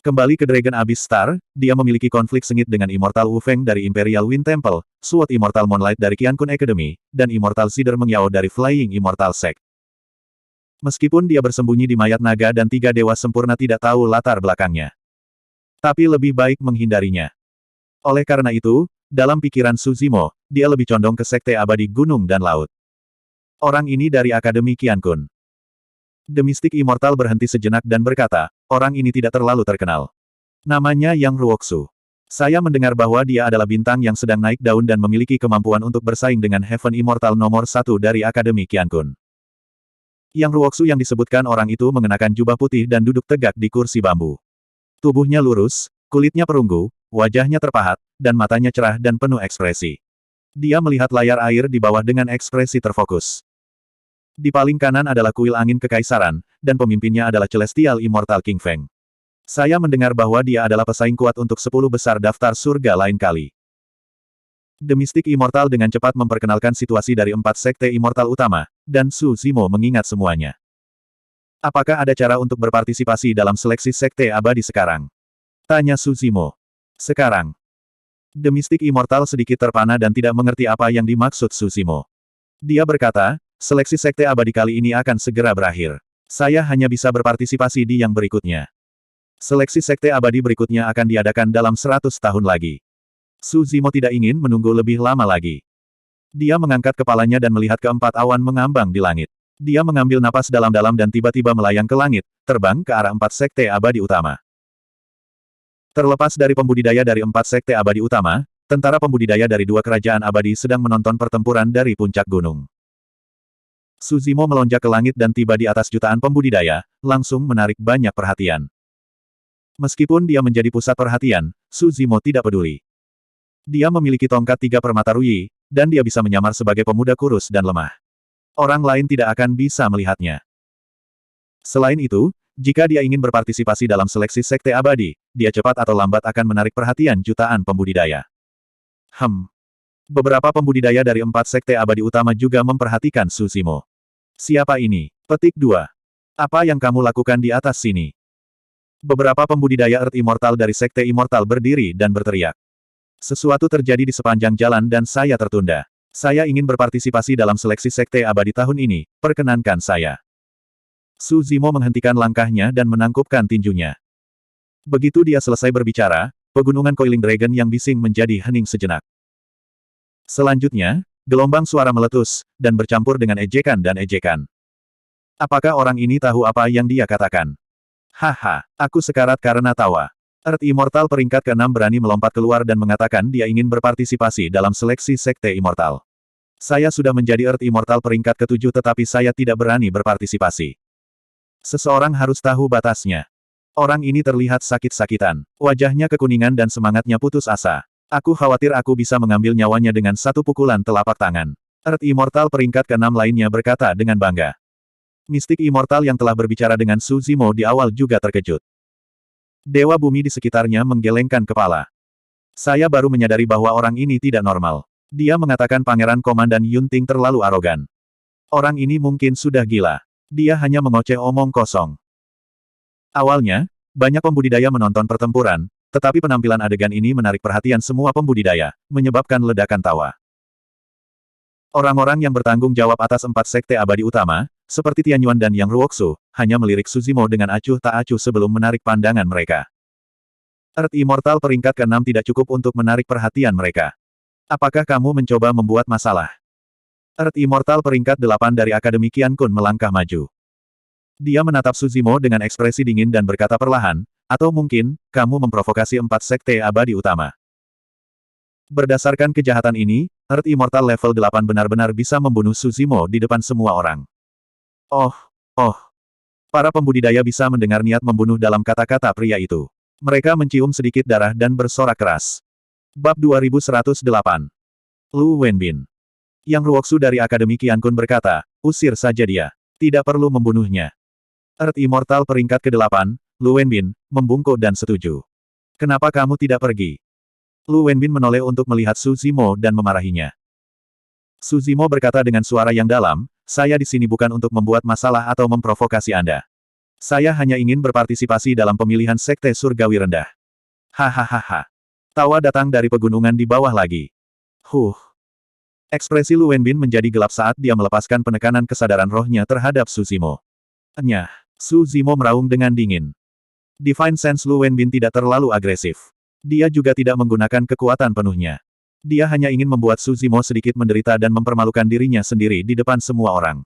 Kembali ke Dragon Abyss Star, dia memiliki konflik sengit dengan Immortal Wu Feng dari Imperial Wind Temple, Sword Immortal Moonlight dari Qiankun Academy, dan Immortal Zider Meng Yao dari Flying Immortal Sect. Meskipun dia bersembunyi di mayat naga dan 3 dewa sempurna tidak tahu latar belakangnya. Tapi lebih baik menghindarinya. Oleh karena itu, dalam pikiran Su Zimo, dia lebih condong ke sekte abadi gunung dan laut. Orang ini dari Akademi Qiankun. The Mystic Immortal berhenti sejenak dan berkata, orang ini tidak terlalu terkenal. Namanya Yang Ruoxu. Saya mendengar bahwa dia adalah bintang yang sedang naik daun dan memiliki kemampuan untuk bersaing dengan Heaven Immortal nomor 1 dari Akademi Qiankun. Yang Ruoxu yang disebutkan orang itu mengenakan jubah putih dan duduk tegak di kursi bambu. Tubuhnya lurus, kulitnya perunggu, wajahnya terpahat, dan matanya cerah dan penuh ekspresi. Dia melihat layar air di bawah dengan ekspresi terfokus. Di paling kanan adalah kuil angin kekaisaran, dan pemimpinnya adalah Celestial Immortal King Feng. Saya mendengar bahwa dia adalah pesaing kuat untuk 10 besar daftar surga lain kali. The Mystic Immortal dengan cepat memperkenalkan situasi dari 4 sekte immortal utama, dan Su Zimo mengingat semuanya. Apakah ada cara untuk berpartisipasi dalam seleksi sekte abadi sekarang? Tanya Su Zimo. Sekarang. The Mystic Immortal sedikit terpana dan tidak mengerti apa yang dimaksud Su Zimo. Dia berkata, seleksi sekte abadi kali ini akan segera berakhir. Saya hanya bisa berpartisipasi di yang berikutnya. Seleksi sekte abadi berikutnya akan diadakan dalam 100 tahun lagi. Su Zimo tidak ingin menunggu lebih lama lagi. Dia mengangkat kepalanya dan melihat keempat awan mengambang di langit. Dia mengambil napas dalam-dalam dan tiba-tiba melayang ke langit, terbang ke arah 4 sekte abadi utama. Terlepas dari pembudidaya dari 4 sekte abadi utama, tentara pembudidaya dari 2 kerajaan abadi sedang menonton pertempuran dari puncak gunung. Su Zimo melonjak ke langit dan tiba di atas jutaan pembudidaya, langsung menarik banyak perhatian. Meskipun dia menjadi pusat perhatian, Su Zimo tidak peduli. Dia memiliki tongkat 3 permata Ruyi, dan dia bisa menyamar sebagai pemuda kurus dan lemah. Orang lain tidak akan bisa melihatnya. Selain itu, jika dia ingin berpartisipasi dalam seleksi sekte abadi, dia cepat atau lambat akan menarik perhatian jutaan pembudidaya. Beberapa pembudidaya dari 4 sekte abadi utama juga memperhatikan Su Zimo. Siapa ini? Petik 2. Apa yang kamu lakukan di atas sini? Beberapa pembudidaya Earth Immortal dari sekte Immortal berdiri dan berteriak. Sesuatu terjadi di sepanjang jalan dan saya tertunda. Saya ingin berpartisipasi dalam seleksi sekte abadi tahun ini, perkenankan saya. Su Zimo menghentikan langkahnya dan menangkupkan tinjunya. Begitu dia selesai berbicara, pegunungan Coiling Dragon yang bising menjadi hening sejenak. Selanjutnya, gelombang suara meletus, dan bercampur dengan ejekan dan ejekan. Apakah orang ini tahu apa yang dia katakan? Haha, aku sekarat karena tawa. Earth Immortal peringkat ke-6 berani melompat keluar dan mengatakan dia ingin berpartisipasi dalam seleksi sekte Immortal. Saya sudah menjadi Earth Immortal peringkat ke-7 tetapi saya tidak berani berpartisipasi. Seseorang harus tahu batasnya. Orang ini terlihat sakit-sakitan. Wajahnya kekuningan dan semangatnya putus asa. Aku khawatir aku bisa mengambil nyawanya dengan satu pukulan telapak tangan. Earth Immortal peringkat ke-6 lainnya berkata dengan bangga. Mistik Immortal yang telah berbicara dengan Su Zimo di awal juga terkejut. Dewa bumi di sekitarnya menggelengkan kepala. Saya baru menyadari bahwa orang ini tidak normal. Dia mengatakan Pangeran Komandan Yunting terlalu arogan. Orang ini mungkin sudah gila. Dia hanya mengoceh omong kosong. Awalnya, banyak pembudidaya menonton pertempuran, tetapi penampilan adegan ini menarik perhatian semua pembudidaya, menyebabkan ledakan tawa. Orang-orang yang bertanggung jawab atas 4 sekte abadi utama, seperti Tianyuan dan Yang Ruoxu, hanya melirik Su Zimo dengan acuh tak acuh sebelum menarik pandangan mereka. Earth Immortal peringkat ke-6 tidak cukup untuk menarik perhatian mereka. Apakah kamu mencoba membuat masalah? Earth Immortal peringkat 8 dari Akademi Qiankun melangkah maju. Dia menatap Su Zimo dengan ekspresi dingin dan berkata perlahan, atau mungkin, kamu memprovokasi 4 sekte abadi utama. Berdasarkan kejahatan ini, Earth Immortal level 8 benar-benar bisa membunuh Su Zimo di depan semua orang. Oh. Para pembudidaya bisa mendengar niat membunuh dalam kata-kata pria itu. Mereka mencium sedikit darah dan bersorak keras. Bab 2108. Lu Wenbin. Yang Ruoxu dari Akademi Qiankun berkata, usir saja dia. Tidak perlu membunuhnya. Earth Immortal peringkat ke-8, Lu Wenbin, membungkuk dan setuju. Kenapa kamu tidak pergi? Lu Wenbin menoleh untuk melihat Su Zimo dan memarahinya. Su Zimo berkata dengan suara yang dalam, saya di sini bukan untuk membuat masalah atau memprovokasi Anda. Saya hanya ingin berpartisipasi dalam pemilihan sekte surgawi rendah. Hahaha. Tawa datang dari pegunungan di bawah lagi. Ekspresi Lu Wenbin menjadi gelap saat dia melepaskan penekanan kesadaran rohnya terhadap Su Zimo. Enyah. Su Zimo meraung dengan dingin. Divine Sense Lu Wenbin tidak terlalu agresif. Dia juga tidak menggunakan kekuatan penuhnya. Dia hanya ingin membuat Su Zimo sedikit menderita dan mempermalukan dirinya sendiri di depan semua orang.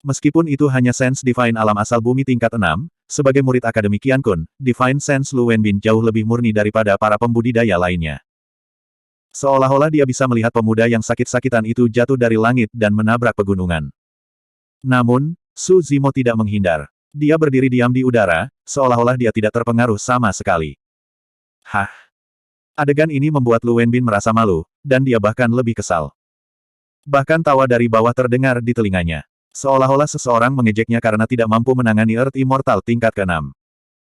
Meskipun itu hanya Sense Divine alam asal bumi tingkat 6, sebagai murid Akademi Qiankun, Divine Sense Lu Wenbin jauh lebih murni daripada para pembudidaya lainnya. Seolah-olah dia bisa melihat pemuda yang sakit-sakitan itu jatuh dari langit dan menabrak pegunungan. Namun, Su Zimo tidak menghindar. Dia berdiri diam di udara, seolah-olah dia tidak terpengaruh sama sekali. Adegan ini membuat Lu Wenbin merasa malu, dan dia bahkan lebih kesal. Bahkan tawa dari bawah terdengar di telinganya. Seolah-olah seseorang mengejeknya karena tidak mampu menangani Earth Immortal tingkat ke-6.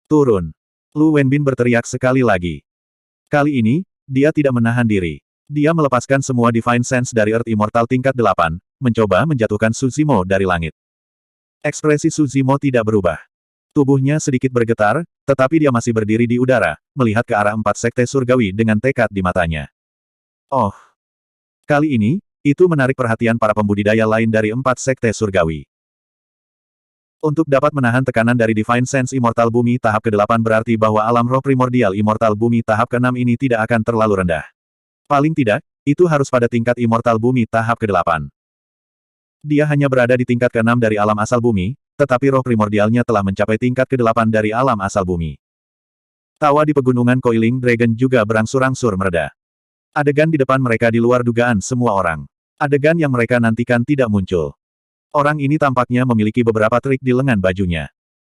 Turun. Lu Wenbin berteriak sekali lagi. Kali ini, dia tidak menahan diri. Dia melepaskan semua Divine Sense dari Earth Immortal tingkat 8, mencoba menjatuhkan Su Zimo dari langit. Ekspresi Su Zimo tidak berubah. Tubuhnya sedikit bergetar, tetapi dia masih berdiri di udara, melihat ke arah 4 sekte surgawi dengan tekad di matanya. Oh. Kali ini, itu menarik perhatian para pembudidaya lain dari 4 sekte surgawi. Untuk dapat menahan tekanan dari Divine Sense Immortal Bumi tahap ke-8 berarti bahwa alam roh primordial Immortal Bumi tahap ke-6 ini tidak akan terlalu rendah. Paling tidak, itu harus pada tingkat Immortal Bumi tahap ke-8. Dia hanya berada di tingkat ke-6 dari alam asal bumi, tetapi roh primordialnya telah mencapai tingkat ke-8 dari alam asal bumi. Tawa di pegunungan Coiling Dragon juga berangsur-angsur mereda. Adegan di depan mereka di luar dugaan semua orang. Adegan yang mereka nantikan tidak muncul. Orang ini tampaknya memiliki beberapa trik di lengan bajunya.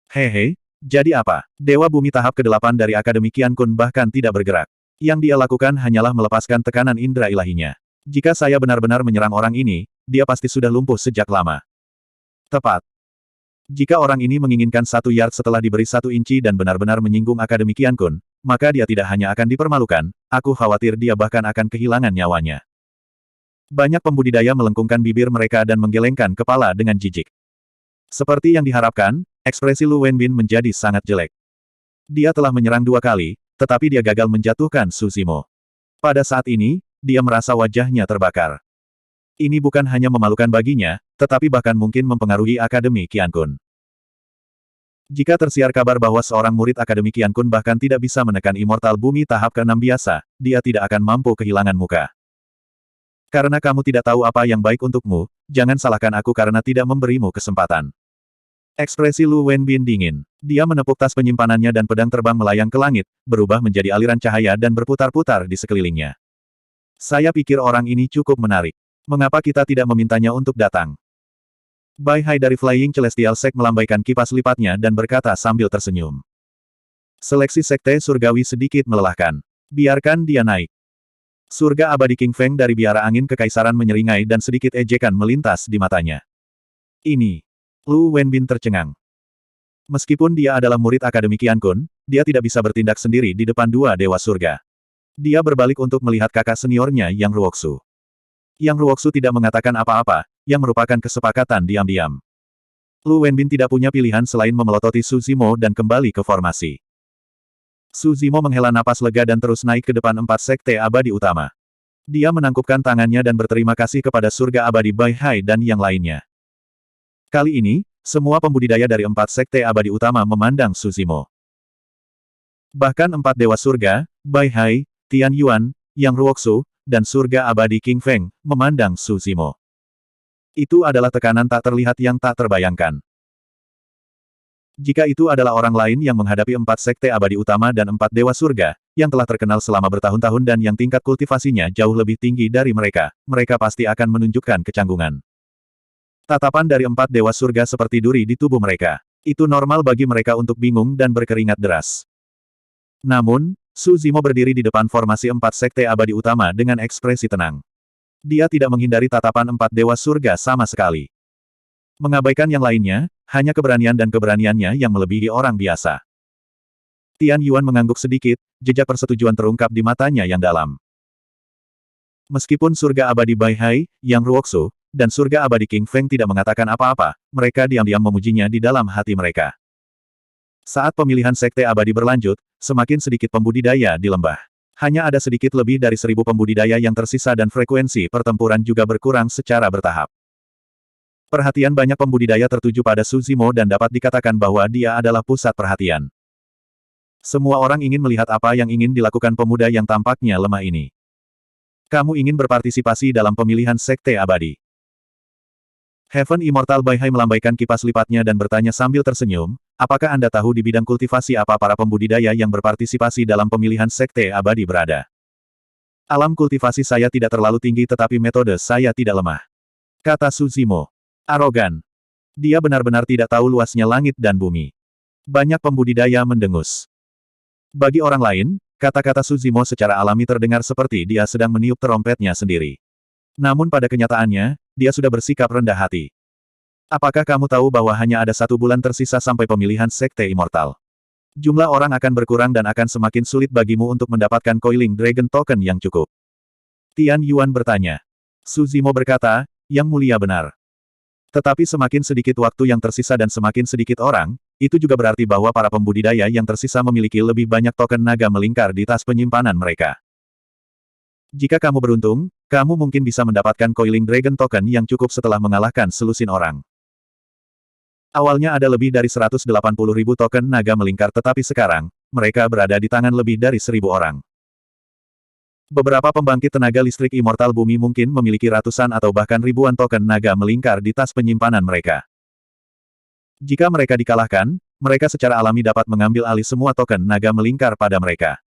Hehe, jadi apa? Dewa Bumi tahap ke-8 dari Akademi Qian Kun bahkan tidak bergerak. Yang dia lakukan hanyalah melepaskan tekanan indera ilahinya. Jika saya benar-benar menyerang orang ini, dia pasti sudah lumpuh sejak lama. Tepat. Jika orang ini menginginkan 1 yard setelah diberi 1 inci dan benar-benar menyinggung Akademi Qian Kun, maka dia tidak hanya akan dipermalukan, aku khawatir dia bahkan akan kehilangan nyawanya. Banyak pembudidaya melengkungkan bibir mereka dan menggelengkan kepala dengan jijik. Seperti yang diharapkan, ekspresi Lu Wenbin menjadi sangat jelek. Dia telah menyerang 2 kali, tetapi dia gagal menjatuhkan Su Zimo. Pada saat ini, dia merasa wajahnya terbakar. Ini bukan hanya memalukan baginya, tetapi bahkan mungkin mempengaruhi Akademi Qian Kun. Jika tersiar kabar bahwa seorang murid Akademi Qian Kun bahkan tidak bisa menekan Immortal Bumi tahap ke-6 biasa, dia tidak akan mampu kehilangan muka. Karena kamu tidak tahu apa yang baik untukmu, jangan salahkan aku karena tidak memberimu kesempatan. Ekspresi Lu Wenbin dingin. Dia menepuk tas penyimpanannya dan pedang terbang melayang ke langit, berubah menjadi aliran cahaya dan berputar-putar di sekelilingnya. Saya pikir orang ini cukup menarik. Mengapa kita tidak memintanya untuk datang? Bai Hai dari Flying Celestial Sect melambaikan kipas lipatnya dan berkata sambil tersenyum. Seleksi sekte surgawi sedikit melelahkan. Biarkan dia naik. Surga abadi King Feng dari biara angin kekaisaran menyeringai dan sedikit ejekan melintas di matanya. Ini. Lu Wenbin tercengang. Meskipun dia adalah murid Akademi Qian Kun, dia tidak bisa bertindak sendiri di depan 2 dewa surga. Dia berbalik untuk melihat kakak seniornya Yang Ruoxu. Yang Ruoxu tidak mengatakan apa-apa, yang merupakan kesepakatan diam-diam. Lu Wenbin tidak punya pilihan selain memelototi Su Zimo dan kembali ke formasi. Su Zimo menghela napas lega dan terus naik ke depan 4 sekte abadi utama. Dia menangkupkan tangannya dan berterima kasih kepada surga abadi Bai Hai dan yang lainnya. Kali ini, semua pembudidaya dari 4 sekte abadi utama memandang Su Zimo. Bahkan 4 dewa surga, Bai Hai, Tian Yuan, Yang Ruoxu, dan surga abadi King Feng, memandang Su Zimo. Itu adalah tekanan tak terlihat yang tak terbayangkan. Jika itu adalah orang lain yang menghadapi 4 sekte abadi utama dan 4 dewa surga, yang telah terkenal selama bertahun-tahun dan yang tingkat kultivasinya jauh lebih tinggi dari mereka, mereka pasti akan menunjukkan kecanggungan. Tatapan dari 4 dewa surga seperti duri di tubuh mereka. Itu normal bagi mereka untuk bingung dan berkeringat deras. Namun, Su Zimo berdiri di depan formasi 4 sekte abadi utama dengan ekspresi tenang. Dia tidak menghindari tatapan 4 dewa surga sama sekali. Mengabaikan yang lainnya, hanya keberanian dan keberaniannya yang melebihi orang biasa. Tian Yuan mengangguk sedikit, jejak persetujuan terungkap di matanya yang dalam. Meskipun surga abadi Bai Hai, Yang Ruoxu, dan surga abadi King Feng tidak mengatakan apa-apa, mereka diam-diam memujinya di dalam hati mereka. Saat pemilihan sekte abadi berlanjut, semakin sedikit pembudidaya di lembah. Hanya ada sedikit lebih dari 1000 pembudidaya yang tersisa dan frekuensi pertempuran juga berkurang secara bertahap. Perhatian banyak pembudidaya tertuju pada Su Zimo dan dapat dikatakan bahwa dia adalah pusat perhatian. Semua orang ingin melihat apa yang ingin dilakukan pemuda yang tampaknya lemah ini. Kamu ingin berpartisipasi dalam pemilihan sekte abadi. Heaven Immortal Bai Hai melambaikan kipas lipatnya dan bertanya sambil tersenyum, apakah Anda tahu di bidang kultivasi apa para pembudidaya yang berpartisipasi dalam pemilihan sekte abadi berada? Alam kultivasi saya tidak terlalu tinggi tetapi metode saya tidak lemah. Kata Su Zimo. Arogan. Dia benar-benar tidak tahu luasnya langit dan bumi. Banyak pembudidaya mendengus. Bagi orang lain, kata-kata Su Zimo secara alami terdengar seperti dia sedang meniup terompetnya sendiri. Namun pada kenyataannya, dia sudah bersikap rendah hati. Apakah kamu tahu bahwa hanya ada 1 bulan tersisa sampai pemilihan sekte immortal? Jumlah orang akan berkurang dan akan semakin sulit bagimu untuk mendapatkan Coiling Dragon Token yang cukup. Tian Yuan bertanya. Su Zimo berkata, yang mulia benar. Tetapi semakin sedikit waktu yang tersisa dan semakin sedikit orang, itu juga berarti bahwa para pembudidaya yang tersisa memiliki lebih banyak token naga melingkar di tas penyimpanan mereka. Jika kamu beruntung, kamu mungkin bisa mendapatkan Coiling Dragon Token yang cukup setelah mengalahkan selusin orang. Awalnya ada lebih dari 180.000 token naga melingkar tetapi sekarang, mereka berada di tangan lebih dari 1.000 orang. Beberapa pembangkit tenaga listrik immortal bumi mungkin memiliki ratusan atau bahkan ribuan token naga melingkar di tas penyimpanan mereka. Jika mereka dikalahkan, mereka secara alami dapat mengambil alih semua token naga melingkar pada mereka.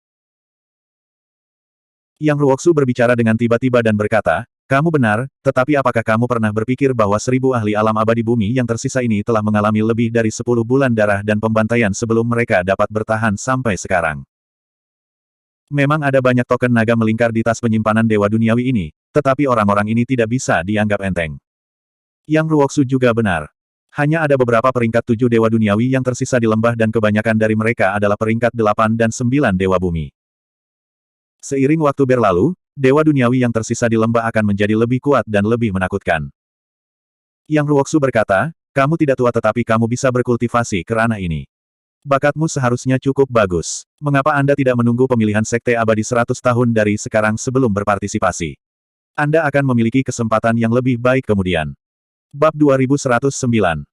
Yang Ruoksu berbicara dengan tiba-tiba dan berkata, kamu benar, tetapi apakah kamu pernah berpikir bahwa 1.000 ahli alam abadi bumi yang tersisa ini telah mengalami lebih dari 10 bulan darah dan pembantaian sebelum mereka dapat bertahan sampai sekarang? Memang ada banyak token naga melingkar di tas penyimpanan Dewa Duniawi ini, tetapi orang-orang ini tidak bisa dianggap enteng. Yang Ruoksu juga benar. Hanya ada beberapa peringkat 7 Dewa Duniawi yang tersisa di lembah dan kebanyakan dari mereka adalah peringkat 8 dan 9 Dewa Bumi. Seiring waktu berlalu, Dewa Duniawi yang tersisa di lembah akan menjadi lebih kuat dan lebih menakutkan. Yang Ruoksu berkata, kamu tidak tua tetapi kamu bisa berkultivasi ke ranah ini. Bakatmu seharusnya cukup bagus. Mengapa Anda tidak menunggu pemilihan Sekte Abadi 100 tahun dari sekarang sebelum berpartisipasi? Anda akan memiliki kesempatan yang lebih baik kemudian. Bab 2109.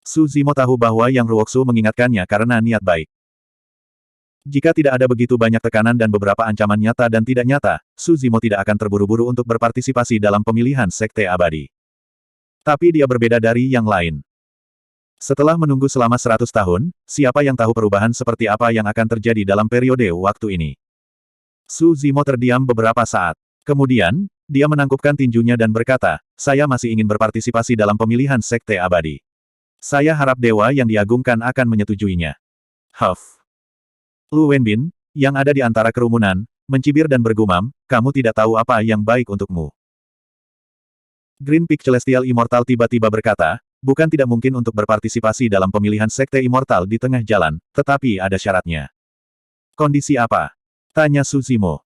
Su Zimo tahu bahwa Yang Ruoksu mengingatkannya karena niat baik. Jika tidak ada begitu banyak tekanan dan beberapa ancaman nyata dan tidak nyata, Su Zimo tidak akan terburu-buru untuk berpartisipasi dalam pemilihan Sekte Abadi. Tapi dia berbeda dari yang lain. Setelah menunggu selama 100 tahun, siapa yang tahu perubahan seperti apa yang akan terjadi dalam periode waktu ini? Su Zimo terdiam beberapa saat. Kemudian, dia menangkupkan tinjunya dan berkata, saya masih ingin berpartisipasi dalam pemilihan Sekte Abadi. Saya harap dewa yang diagungkan akan menyetujuinya. Huff. Lu Wenbin, yang ada di antara kerumunan, mencibir dan bergumam, kamu tidak tahu apa yang baik untukmu. Green Peak Celestial Immortal tiba-tiba berkata, bukan tidak mungkin untuk berpartisipasi dalam pemilihan Sekte Immortal di tengah jalan, tetapi ada syaratnya. Kondisi apa? Tanya Su Zimo.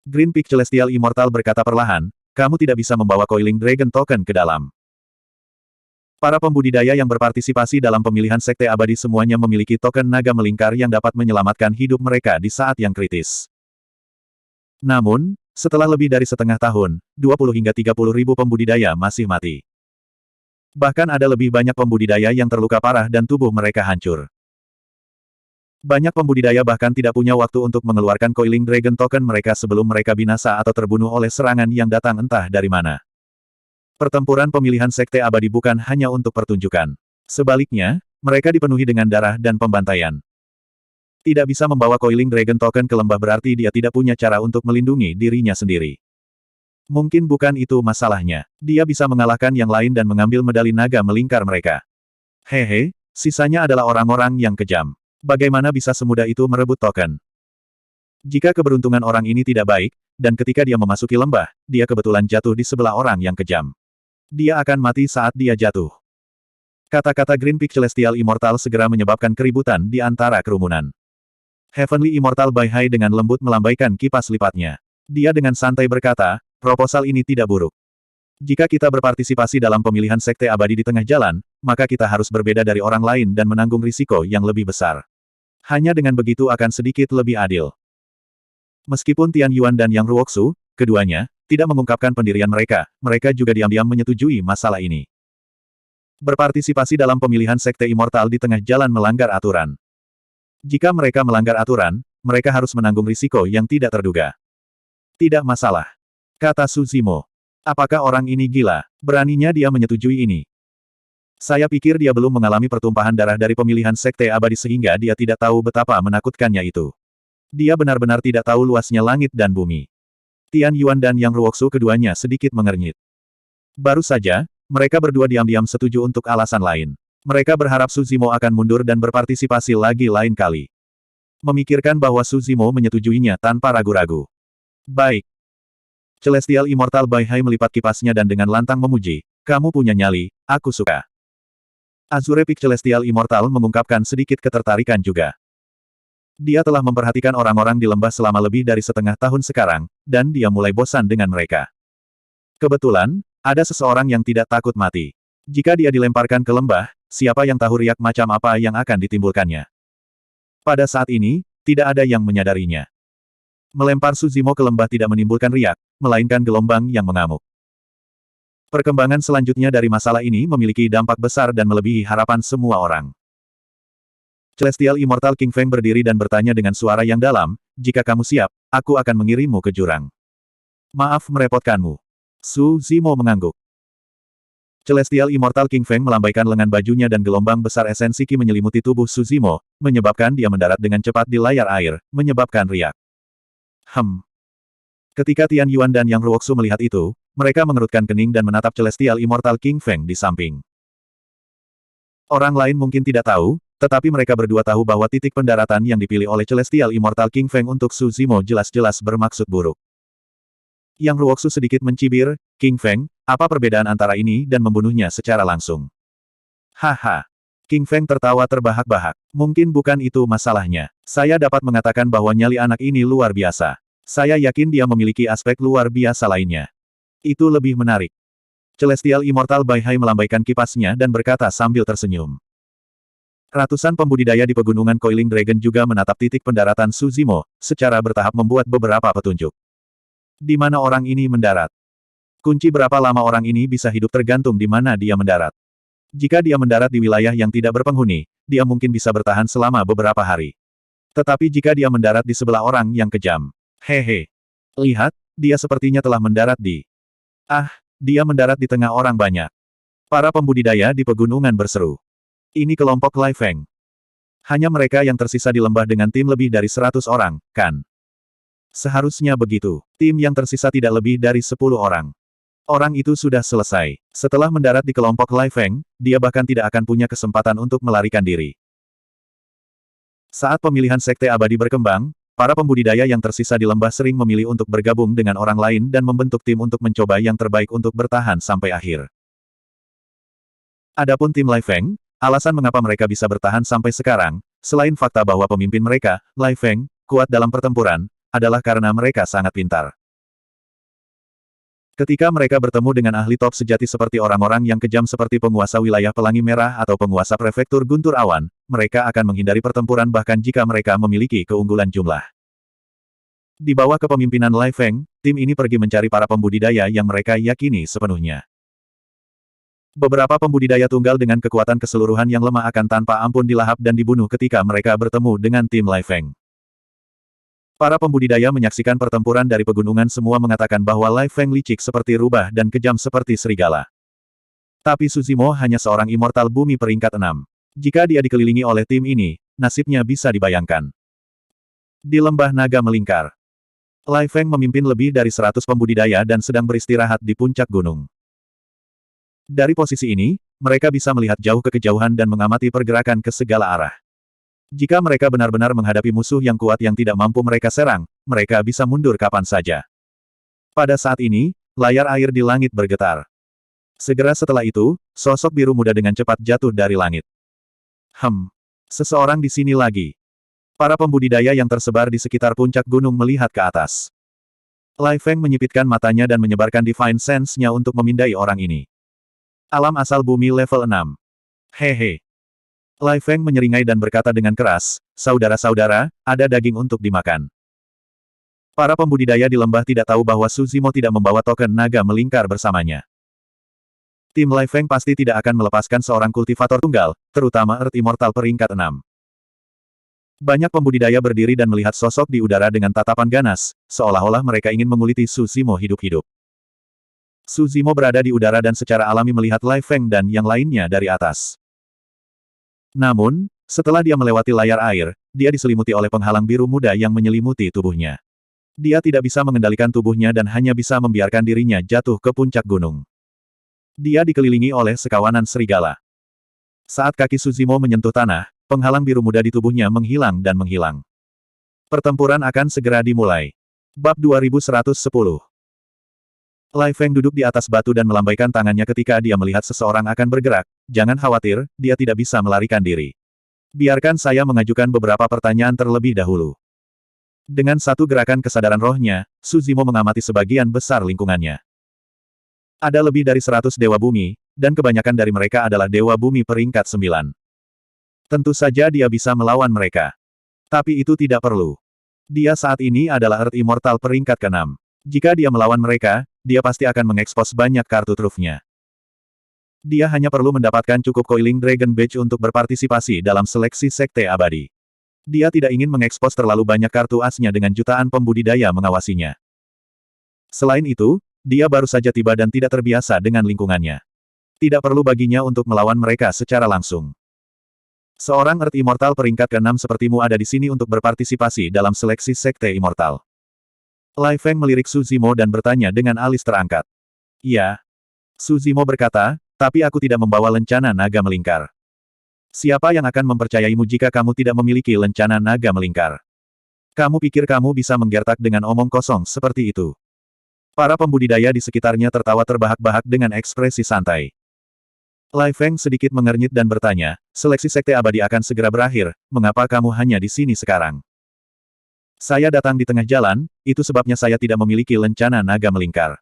Green Peak Celestial Immortal berkata perlahan, kamu tidak bisa membawa Coiling Dragon Token ke dalam. Para pembudidaya yang berpartisipasi dalam pemilihan Sekte Abadi semuanya memiliki token naga melingkar yang dapat menyelamatkan hidup mereka di saat yang kritis. Namun, setelah lebih dari setengah tahun, 20 hingga 30 ribu pembudidaya masih mati. Bahkan ada lebih banyak pembudidaya yang terluka parah dan tubuh mereka hancur. Banyak pembudidaya bahkan tidak punya waktu untuk mengeluarkan Coiling Dragon Token mereka sebelum mereka binasa atau terbunuh oleh serangan yang datang entah dari mana. Pertempuran pemilihan Sekte Abadi bukan hanya untuk pertunjukan. Sebaliknya, mereka dipenuhi dengan darah dan pembantaian. Tidak bisa membawa Coiling Dragon Token ke lembah berarti dia tidak punya cara untuk melindungi dirinya sendiri. Mungkin bukan itu masalahnya. Dia bisa mengalahkan yang lain dan mengambil medali naga melingkar mereka. Hehe, sisanya adalah orang-orang yang kejam. Bagaimana bisa semudah itu merebut token? Jika keberuntungan orang ini tidak baik, dan ketika dia memasuki lembah, dia kebetulan jatuh di sebelah orang yang kejam. Dia akan mati saat dia jatuh. Kata-kata Green Peak Celestial Immortal segera menyebabkan keributan di antara kerumunan. Heavenly Immortal Bai Hai dengan lembut melambaikan kipas lipatnya. Dia dengan santai berkata, proposal ini tidak buruk. Jika kita berpartisipasi dalam pemilihan Sekte Abadi di tengah jalan, maka kita harus berbeda dari orang lain dan menanggung risiko yang lebih besar. Hanya dengan begitu akan sedikit lebih adil. Meskipun Tian Yuan dan Yang Ruoksu, keduanya, tidak mengungkapkan pendirian mereka, mereka juga diam-diam menyetujui masalah ini. Berpartisipasi dalam pemilihan Sekte Immortal di tengah jalan melanggar aturan. Jika mereka melanggar aturan, mereka harus menanggung risiko yang tidak terduga. Tidak masalah. Kata Su Zimo. Apakah orang ini gila? Beraninya dia menyetujui ini. Saya pikir dia belum mengalami pertumpahan darah dari pemilihan Sekte Abadi sehingga dia tidak tahu betapa menakutkannya itu. Dia benar-benar tidak tahu luasnya langit dan bumi. Tian Yuan dan Yang Ruoksu keduanya sedikit mengernyit. Baru saja, mereka berdua diam-diam setuju untuk alasan lain. Mereka berharap Su Zimo akan mundur dan berpartisipasi lagi lain kali. Memikirkan bahwa Su Zimo menyetujuinya tanpa ragu-ragu. Baik. Celestial Immortal Bai Hai melipat kipasnya dan dengan lantang memuji, kamu punya nyali, aku suka. Azure Peak Celestial Immortal mengungkapkan sedikit ketertarikan juga. Dia telah memperhatikan orang-orang di lembah selama lebih dari setengah tahun sekarang, dan dia mulai bosan dengan mereka. Kebetulan, ada seseorang yang tidak takut mati. Jika dia dilemparkan ke lembah, siapa yang tahu riak macam apa yang akan ditimbulkannya. Pada saat ini, tidak ada yang menyadarinya. Melempar Su Zimo ke lembah tidak menimbulkan riak, melainkan gelombang yang mengamuk. Perkembangan selanjutnya dari masalah ini memiliki dampak besar dan melebihi harapan semua orang. Celestial Immortal King Feng berdiri dan bertanya dengan suara yang dalam, "Jika kamu siap, aku akan mengirimmu ke jurang." "Maaf merepotkanmu." Su Zimo mengangguk. Celestial Immortal King Feng melambaikan lengan bajunya dan gelombang besar esensi Qi menyelimuti tubuh Su Zimo, menyebabkan dia mendarat dengan cepat di layar air, menyebabkan riak. Ketika Tian Yuan dan Yang Ruoxu melihat itu, mereka mengerutkan kening dan menatap Celestial Immortal King Feng di samping. Orang lain mungkin tidak tahu, tetapi mereka berdua tahu bahwa titik pendaratan yang dipilih oleh Celestial Immortal King Feng untuk Su Zimo jelas-jelas bermaksud buruk. Yang Ruoxu sedikit mencibir, "King Feng, apa perbedaan antara ini dan membunuhnya secara langsung?" "Haha." King Feng tertawa terbahak-bahak. "Mungkin bukan itu masalahnya. Saya dapat mengatakan bahwa nyali anak ini luar biasa. Saya yakin dia memiliki aspek luar biasa lainnya. Itu lebih menarik." Celestial Immortal Bai Hai melambaikan kipasnya dan berkata sambil tersenyum. Ratusan pembudidaya di pegunungan Coiling Dragon juga menatap titik pendaratan Su Zimo, secara bertahap membuat beberapa petunjuk. Di mana orang ini mendarat? Kunci berapa lama orang ini bisa hidup tergantung di mana dia mendarat. Jika dia mendarat di wilayah yang tidak berpenghuni, dia mungkin bisa bertahan selama beberapa hari. Tetapi jika dia mendarat di sebelah orang yang kejam, hehe. Lihat, dia sepertinya telah mendarat di... dia mendarat di tengah orang banyak. Para pembudidaya di pegunungan berseru. Ini kelompok Lai Feng. Hanya mereka yang tersisa di lembah dengan tim lebih dari 100 orang, kan? Seharusnya begitu. Tim yang tersisa tidak lebih dari 10 orang. Orang itu sudah selesai. Setelah mendarat di kelompok Lai Feng, dia bahkan tidak akan punya kesempatan untuk melarikan diri. Saat pemilihan Sekte Abadi berkembang, para pembudidaya yang tersisa di lembah sering memilih untuk bergabung dengan orang lain dan membentuk tim untuk mencoba yang terbaik untuk bertahan sampai akhir. Adapun tim Lai Feng, alasan mengapa mereka bisa bertahan sampai sekarang, selain fakta bahwa pemimpin mereka, Lai Feng, kuat dalam pertempuran, adalah karena mereka sangat pintar. Ketika mereka bertemu dengan ahli top sejati seperti orang-orang yang kejam seperti penguasa wilayah Pelangi Merah atau penguasa prefektur Guntur Awan, mereka akan menghindari pertempuran bahkan jika mereka memiliki keunggulan jumlah. Di bawah kepemimpinan Lai Feng, tim ini pergi mencari para pembudidaya yang mereka yakini sepenuhnya. Beberapa pembudidaya tunggal dengan kekuatan keseluruhan yang lemah akan tanpa ampun dilahap dan dibunuh ketika mereka bertemu dengan tim Lai Feng. Para pembudidaya menyaksikan pertempuran dari pegunungan semua mengatakan bahwa Lai Feng licik seperti rubah dan kejam seperti serigala. Tapi Su Zimo hanya seorang immortal bumi peringkat 6. Jika dia dikelilingi oleh tim ini, nasibnya bisa dibayangkan. Di lembah naga melingkar. Lai Feng memimpin lebih dari 100 pembudidaya dan sedang beristirahat di puncak gunung. Dari posisi ini, mereka bisa melihat jauh ke kejauhan dan mengamati pergerakan ke segala arah. Jika mereka benar-benar menghadapi musuh yang kuat yang tidak mampu mereka serang, mereka bisa mundur kapan saja. Pada saat ini, layar air di langit bergetar. Segera setelah itu, sosok biru muda dengan cepat jatuh dari langit. Seseorang di sini lagi. Para pembudidaya yang tersebar di sekitar puncak gunung melihat ke atas. Lai Feng menyipitkan matanya dan menyebarkan Divine Sense-nya untuk memindai orang ini. Alam asal bumi level 6. Hehe. Lai Feng menyeringai dan berkata dengan keras, "Saudara-saudara, ada daging untuk dimakan." Para pembudidaya di lembah tidak tahu bahwa Su Zimo tidak membawa token naga melingkar bersamanya. Tim Lai Feng pasti tidak akan melepaskan seorang kultivator tunggal, terutama Earth Immortal peringkat 6. Banyak pembudidaya berdiri dan melihat sosok di udara dengan tatapan ganas, seolah-olah mereka ingin menguliti Su Zimo hidup-hidup. Su Zimo berada di udara dan secara alami melihat Lai Feng dan yang lainnya dari atas. Namun, setelah dia melewati layar air, dia diselimuti oleh penghalang biru muda yang menyelimuti tubuhnya. Dia tidak bisa mengendalikan tubuhnya dan hanya bisa membiarkan dirinya jatuh ke puncak gunung. Dia dikelilingi oleh sekawanan serigala. Saat kaki Su Zimo menyentuh tanah, penghalang biru muda di tubuhnya menghilang dan menghilang. Pertempuran akan segera dimulai. Bab 2110. Lai Feng duduk di atas batu dan melambaikan tangannya ketika dia melihat seseorang akan bergerak. Jangan khawatir, dia tidak bisa melarikan diri. Biarkan saya mengajukan beberapa pertanyaan terlebih dahulu. Dengan satu gerakan kesadaran rohnya, Su Zimo mengamati sebagian besar lingkungannya. Ada lebih dari 100 dewa bumi, dan kebanyakan dari mereka adalah dewa bumi peringkat 9. Tentu saja dia bisa melawan mereka. Tapi itu tidak perlu. Dia saat ini adalah Earth Immortal peringkat ke-6. Jika dia melawan mereka, dia pasti akan mengekspos banyak kartu trufnya. Dia hanya perlu mendapatkan cukup Coiling Dragon Badge untuk berpartisipasi dalam seleksi Sekte Abadi. Dia tidak ingin mengekspos terlalu banyak kartu asnya dengan jutaan pembudidaya mengawasinya. Selain itu, dia baru saja tiba dan tidak terbiasa dengan lingkungannya. Tidak perlu baginya untuk melawan mereka secara langsung. Seorang Earth Immortal peringkat ke-6 sepertimu ada di sini untuk berpartisipasi dalam seleksi Sekte Immortal. Lai Feng melirik Su Zimo dan bertanya dengan alis terangkat. Ya. Su Zimo berkata, tapi aku tidak membawa lencana naga melingkar. Siapa yang akan mempercayaimu jika kamu tidak memiliki lencana naga melingkar? Kamu pikir kamu bisa menggertak dengan omong kosong seperti itu? Para pembudidaya di sekitarnya tertawa terbahak-bahak dengan ekspresi santai. Lai Feng sedikit mengernyit dan bertanya, seleksi Sekte Abadi akan segera berakhir, mengapa kamu hanya di sini sekarang? Saya datang di tengah jalan, itu sebabnya saya tidak memiliki lencana naga melingkar.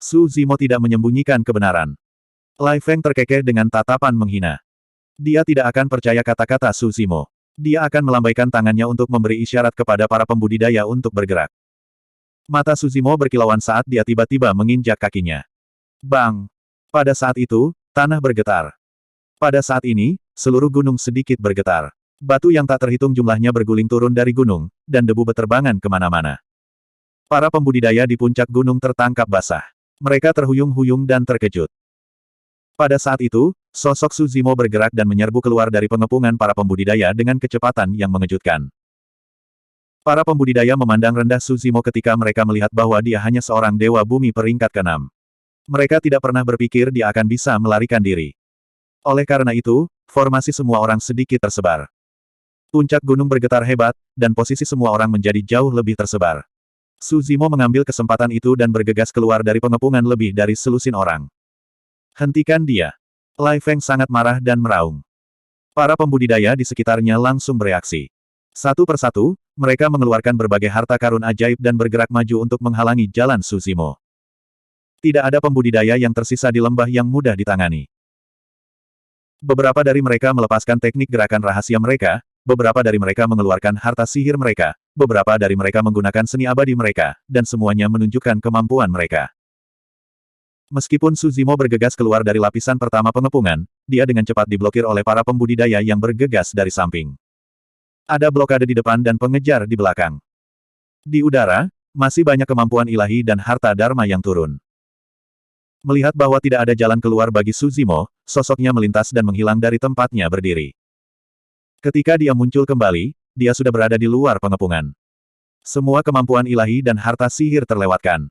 Su Zimo tidak menyembunyikan kebenaran. Lai Feng terkekeh dengan tatapan menghina. Dia tidak akan percaya kata-kata Su Zimo. Dia akan melambaikan tangannya untuk memberi isyarat kepada para pembudidaya untuk bergerak. Mata Su Zimo berkilauan saat dia tiba-tiba menginjak kakinya. Bang! Pada saat itu, tanah bergetar. Pada saat ini, seluruh gunung sedikit bergetar. Batu yang tak terhitung jumlahnya berguling turun dari gunung, dan debu beterbangan kemana-mana. Para pembudidaya di puncak gunung tertangkap basah. Mereka terhuyung-huyung dan terkejut. Pada saat itu, sosok Su Zimo bergerak dan menyerbu keluar dari pengepungan para pembudidaya dengan kecepatan yang mengejutkan. Para pembudidaya memandang rendah Su Zimo ketika mereka melihat bahwa dia hanya seorang dewa bumi peringkat ke-6. Mereka tidak pernah berpikir dia akan bisa melarikan diri. Oleh karena itu, formasi semua orang sedikit tersebar. Puncak gunung bergetar hebat, dan posisi semua orang menjadi jauh lebih tersebar. Su Zimo mengambil kesempatan itu dan bergegas keluar dari pengepungan lebih dari selusin orang. Hentikan dia. Lai Feng sangat marah dan meraung. Para pembudidaya di sekitarnya langsung bereaksi. Satu persatu, mereka mengeluarkan berbagai harta karun ajaib dan bergerak maju untuk menghalangi jalan Su Zimo. Tidak ada pembudidaya yang tersisa di lembah yang mudah ditangani. Beberapa dari mereka melepaskan teknik gerakan rahasia mereka, beberapa dari mereka mengeluarkan harta sihir mereka, beberapa dari mereka menggunakan seni abadi mereka, dan semuanya menunjukkan kemampuan mereka. Meskipun Su Zimo bergegas keluar dari lapisan pertama pengepungan, dia dengan cepat diblokir oleh para pembudidaya yang bergegas dari samping. Ada blokade di depan dan pengejar di belakang. Di udara, masih banyak kemampuan ilahi dan harta dharma yang turun. Melihat bahwa tidak ada jalan keluar bagi Su Zimo, sosoknya melintas dan menghilang dari tempatnya berdiri. Ketika dia muncul kembali, dia sudah berada di luar pengepungan. Semua kemampuan ilahi dan harta sihir terlewatkan.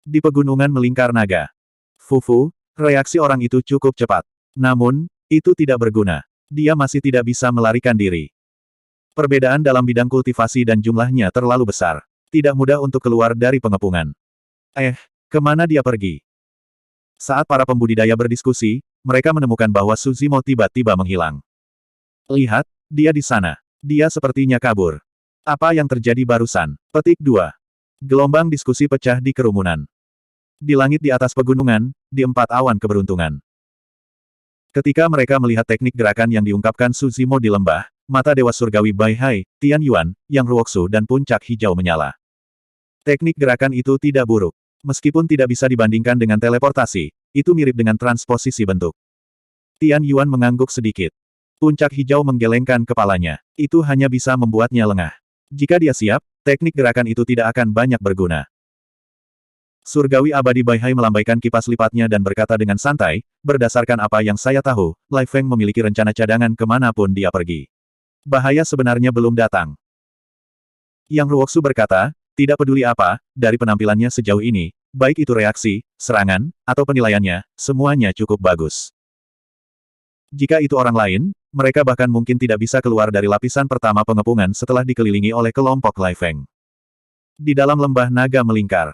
Di pegunungan melingkar naga. Fufu, reaksi orang itu cukup cepat. Namun, itu tidak berguna. Dia masih tidak bisa melarikan diri. Perbedaan dalam bidang kultivasi dan jumlahnya terlalu besar. Tidak mudah untuk keluar dari pengepungan. Kemana dia pergi? Saat para pembudidaya berdiskusi, mereka menemukan bahwa Su Zimo tiba-tiba menghilang. Lihat, dia di sana. Dia sepertinya kabur. Apa yang terjadi barusan? Petik 2. Gelombang diskusi pecah di kerumunan. Di langit di atas pegunungan, di 4 awan keberuntungan. Ketika mereka melihat teknik gerakan yang diungkapkan Su Zimo di lembah, mata Dewa Surgawi Bai Hai, Tian Yuan, Yang Ruoksu dan Puncak Hijau menyala. Teknik gerakan itu tidak buruk. Meskipun tidak bisa dibandingkan dengan teleportasi, itu mirip dengan transposisi bentuk. Tian Yuan mengangguk sedikit. Puncak Hijau menggelengkan kepalanya. Itu hanya bisa membuatnya lengah. Jika dia siap, teknik gerakan itu tidak akan banyak berguna. Surgawi Abadi Bai Hai melambaikan kipas lipatnya dan berkata dengan santai, berdasarkan apa yang saya tahu, Lai Feng memiliki rencana cadangan kemanapun dia pergi. Bahaya sebenarnya belum datang. Yang Ruoksu berkata, tidak peduli apa, dari penampilannya sejauh ini, baik itu reaksi, serangan, atau penilaiannya, semuanya cukup bagus. Jika itu orang lain, mereka bahkan mungkin tidak bisa keluar dari lapisan pertama pengepungan setelah dikelilingi oleh kelompok Lai Feng. Di dalam lembah naga melingkar.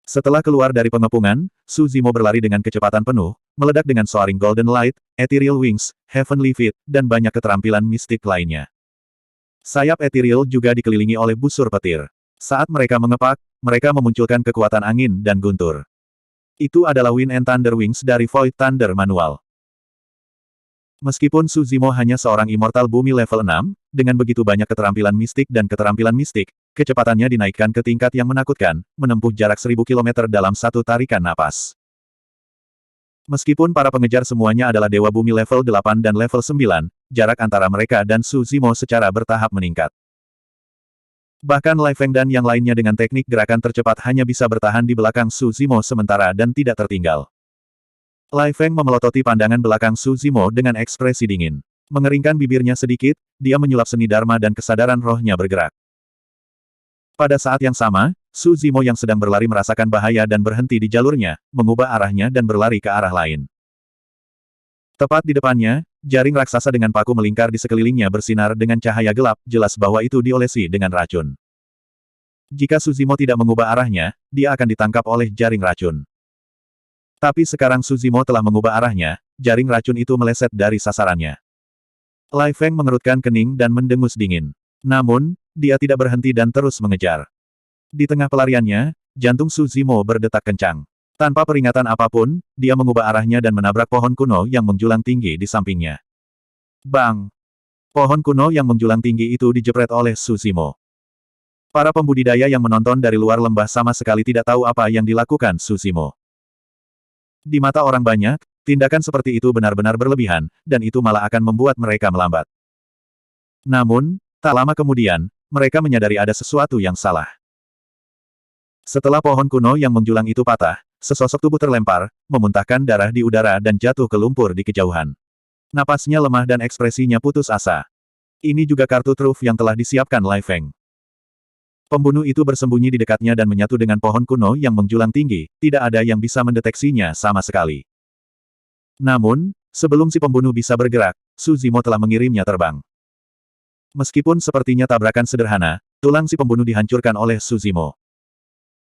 Setelah keluar dari pengepungan, Su Zimo berlari dengan kecepatan penuh, meledak dengan Soaring Golden Light, Ethereal Wings, Heavenly Feet, dan banyak keterampilan mistik lainnya. Sayap Ethereal juga dikelilingi oleh busur petir. Saat mereka mengepak, mereka memunculkan kekuatan angin dan guntur. Itu adalah Wind and Thunder Wings dari Void Thunder manual. Meskipun Su Zimo hanya seorang immortal bumi level 6, dengan begitu banyak keterampilan mistik dan keterampilan mistik, kecepatannya dinaikkan ke tingkat yang menakutkan, menempuh jarak 1000 km dalam satu tarikan napas. Meskipun para pengejar semuanya adalah Dewa Bumi level 8 dan level 9, jarak antara mereka dan Su Zimo secara bertahap meningkat. Bahkan Lai Feng dan yang lainnya dengan teknik gerakan tercepat hanya bisa bertahan di belakang Su Zimo sementara dan tidak tertinggal. Lai Feng memelototi pandangan belakang Su Zimo dengan ekspresi dingin. Mengeringkan bibirnya sedikit, dia menyulap seni dharma dan kesadaran rohnya bergerak. Pada saat yang sama, Su Zimo yang sedang berlari merasakan bahaya dan berhenti di jalurnya, mengubah arahnya dan berlari ke arah lain. Tepat di depannya, jaring raksasa dengan paku melingkar di sekelilingnya bersinar dengan cahaya gelap, jelas bahwa itu diolesi dengan racun. Jika Su Zimo tidak mengubah arahnya, dia akan ditangkap oleh jaring racun. Tapi sekarang Su Zimo telah mengubah arahnya, jaring racun itu meleset dari sasarannya. Lai Feng mengerutkan kening dan mendengus dingin. Namun, dia tidak berhenti dan terus mengejar. Di tengah pelariannya, jantung Su Zimo berdetak kencang. Tanpa peringatan apapun, dia mengubah arahnya dan menabrak pohon kuno yang menjulang tinggi di sampingnya. Bang! Pohon kuno yang menjulang tinggi itu dijepret oleh Su Zimo. Para pembudidaya yang menonton dari luar lembah sama sekali tidak tahu apa yang dilakukan Su Zimo. Di mata orang banyak, tindakan seperti itu benar-benar berlebihan, dan itu malah akan membuat mereka melambat. Namun, tak lama kemudian, mereka menyadari ada sesuatu yang salah. Setelah pohon kuno yang menjulang itu patah, sesosok tubuh terlempar, memuntahkan darah di udara dan jatuh ke lumpur di kejauhan. Napasnya lemah dan ekspresinya putus asa. Ini juga kartu truf yang telah disiapkan Lai Feng. Pembunuh itu bersembunyi di dekatnya dan menyatu dengan pohon kuno yang menjulang tinggi, tidak ada yang bisa mendeteksinya sama sekali. Namun, sebelum si pembunuh bisa bergerak, Su Zimo telah mengirimnya terbang. Meskipun sepertinya tabrakan sederhana, tulang si pembunuh dihancurkan oleh Su Zimo.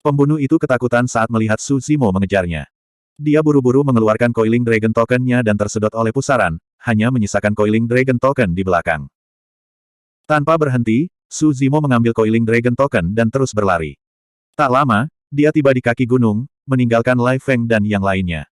Pembunuh itu ketakutan saat melihat Su Zimo mengejarnya. Dia buru-buru mengeluarkan Coiling Dragon Token-nya dan tersedot oleh pusaran, hanya menyisakan Coiling Dragon Token di belakang. Tanpa berhenti, Su Zimo mengambil Coiling Dragon Token dan terus berlari. Tak lama, dia tiba di kaki gunung, meninggalkan Lai Feng dan yang lainnya.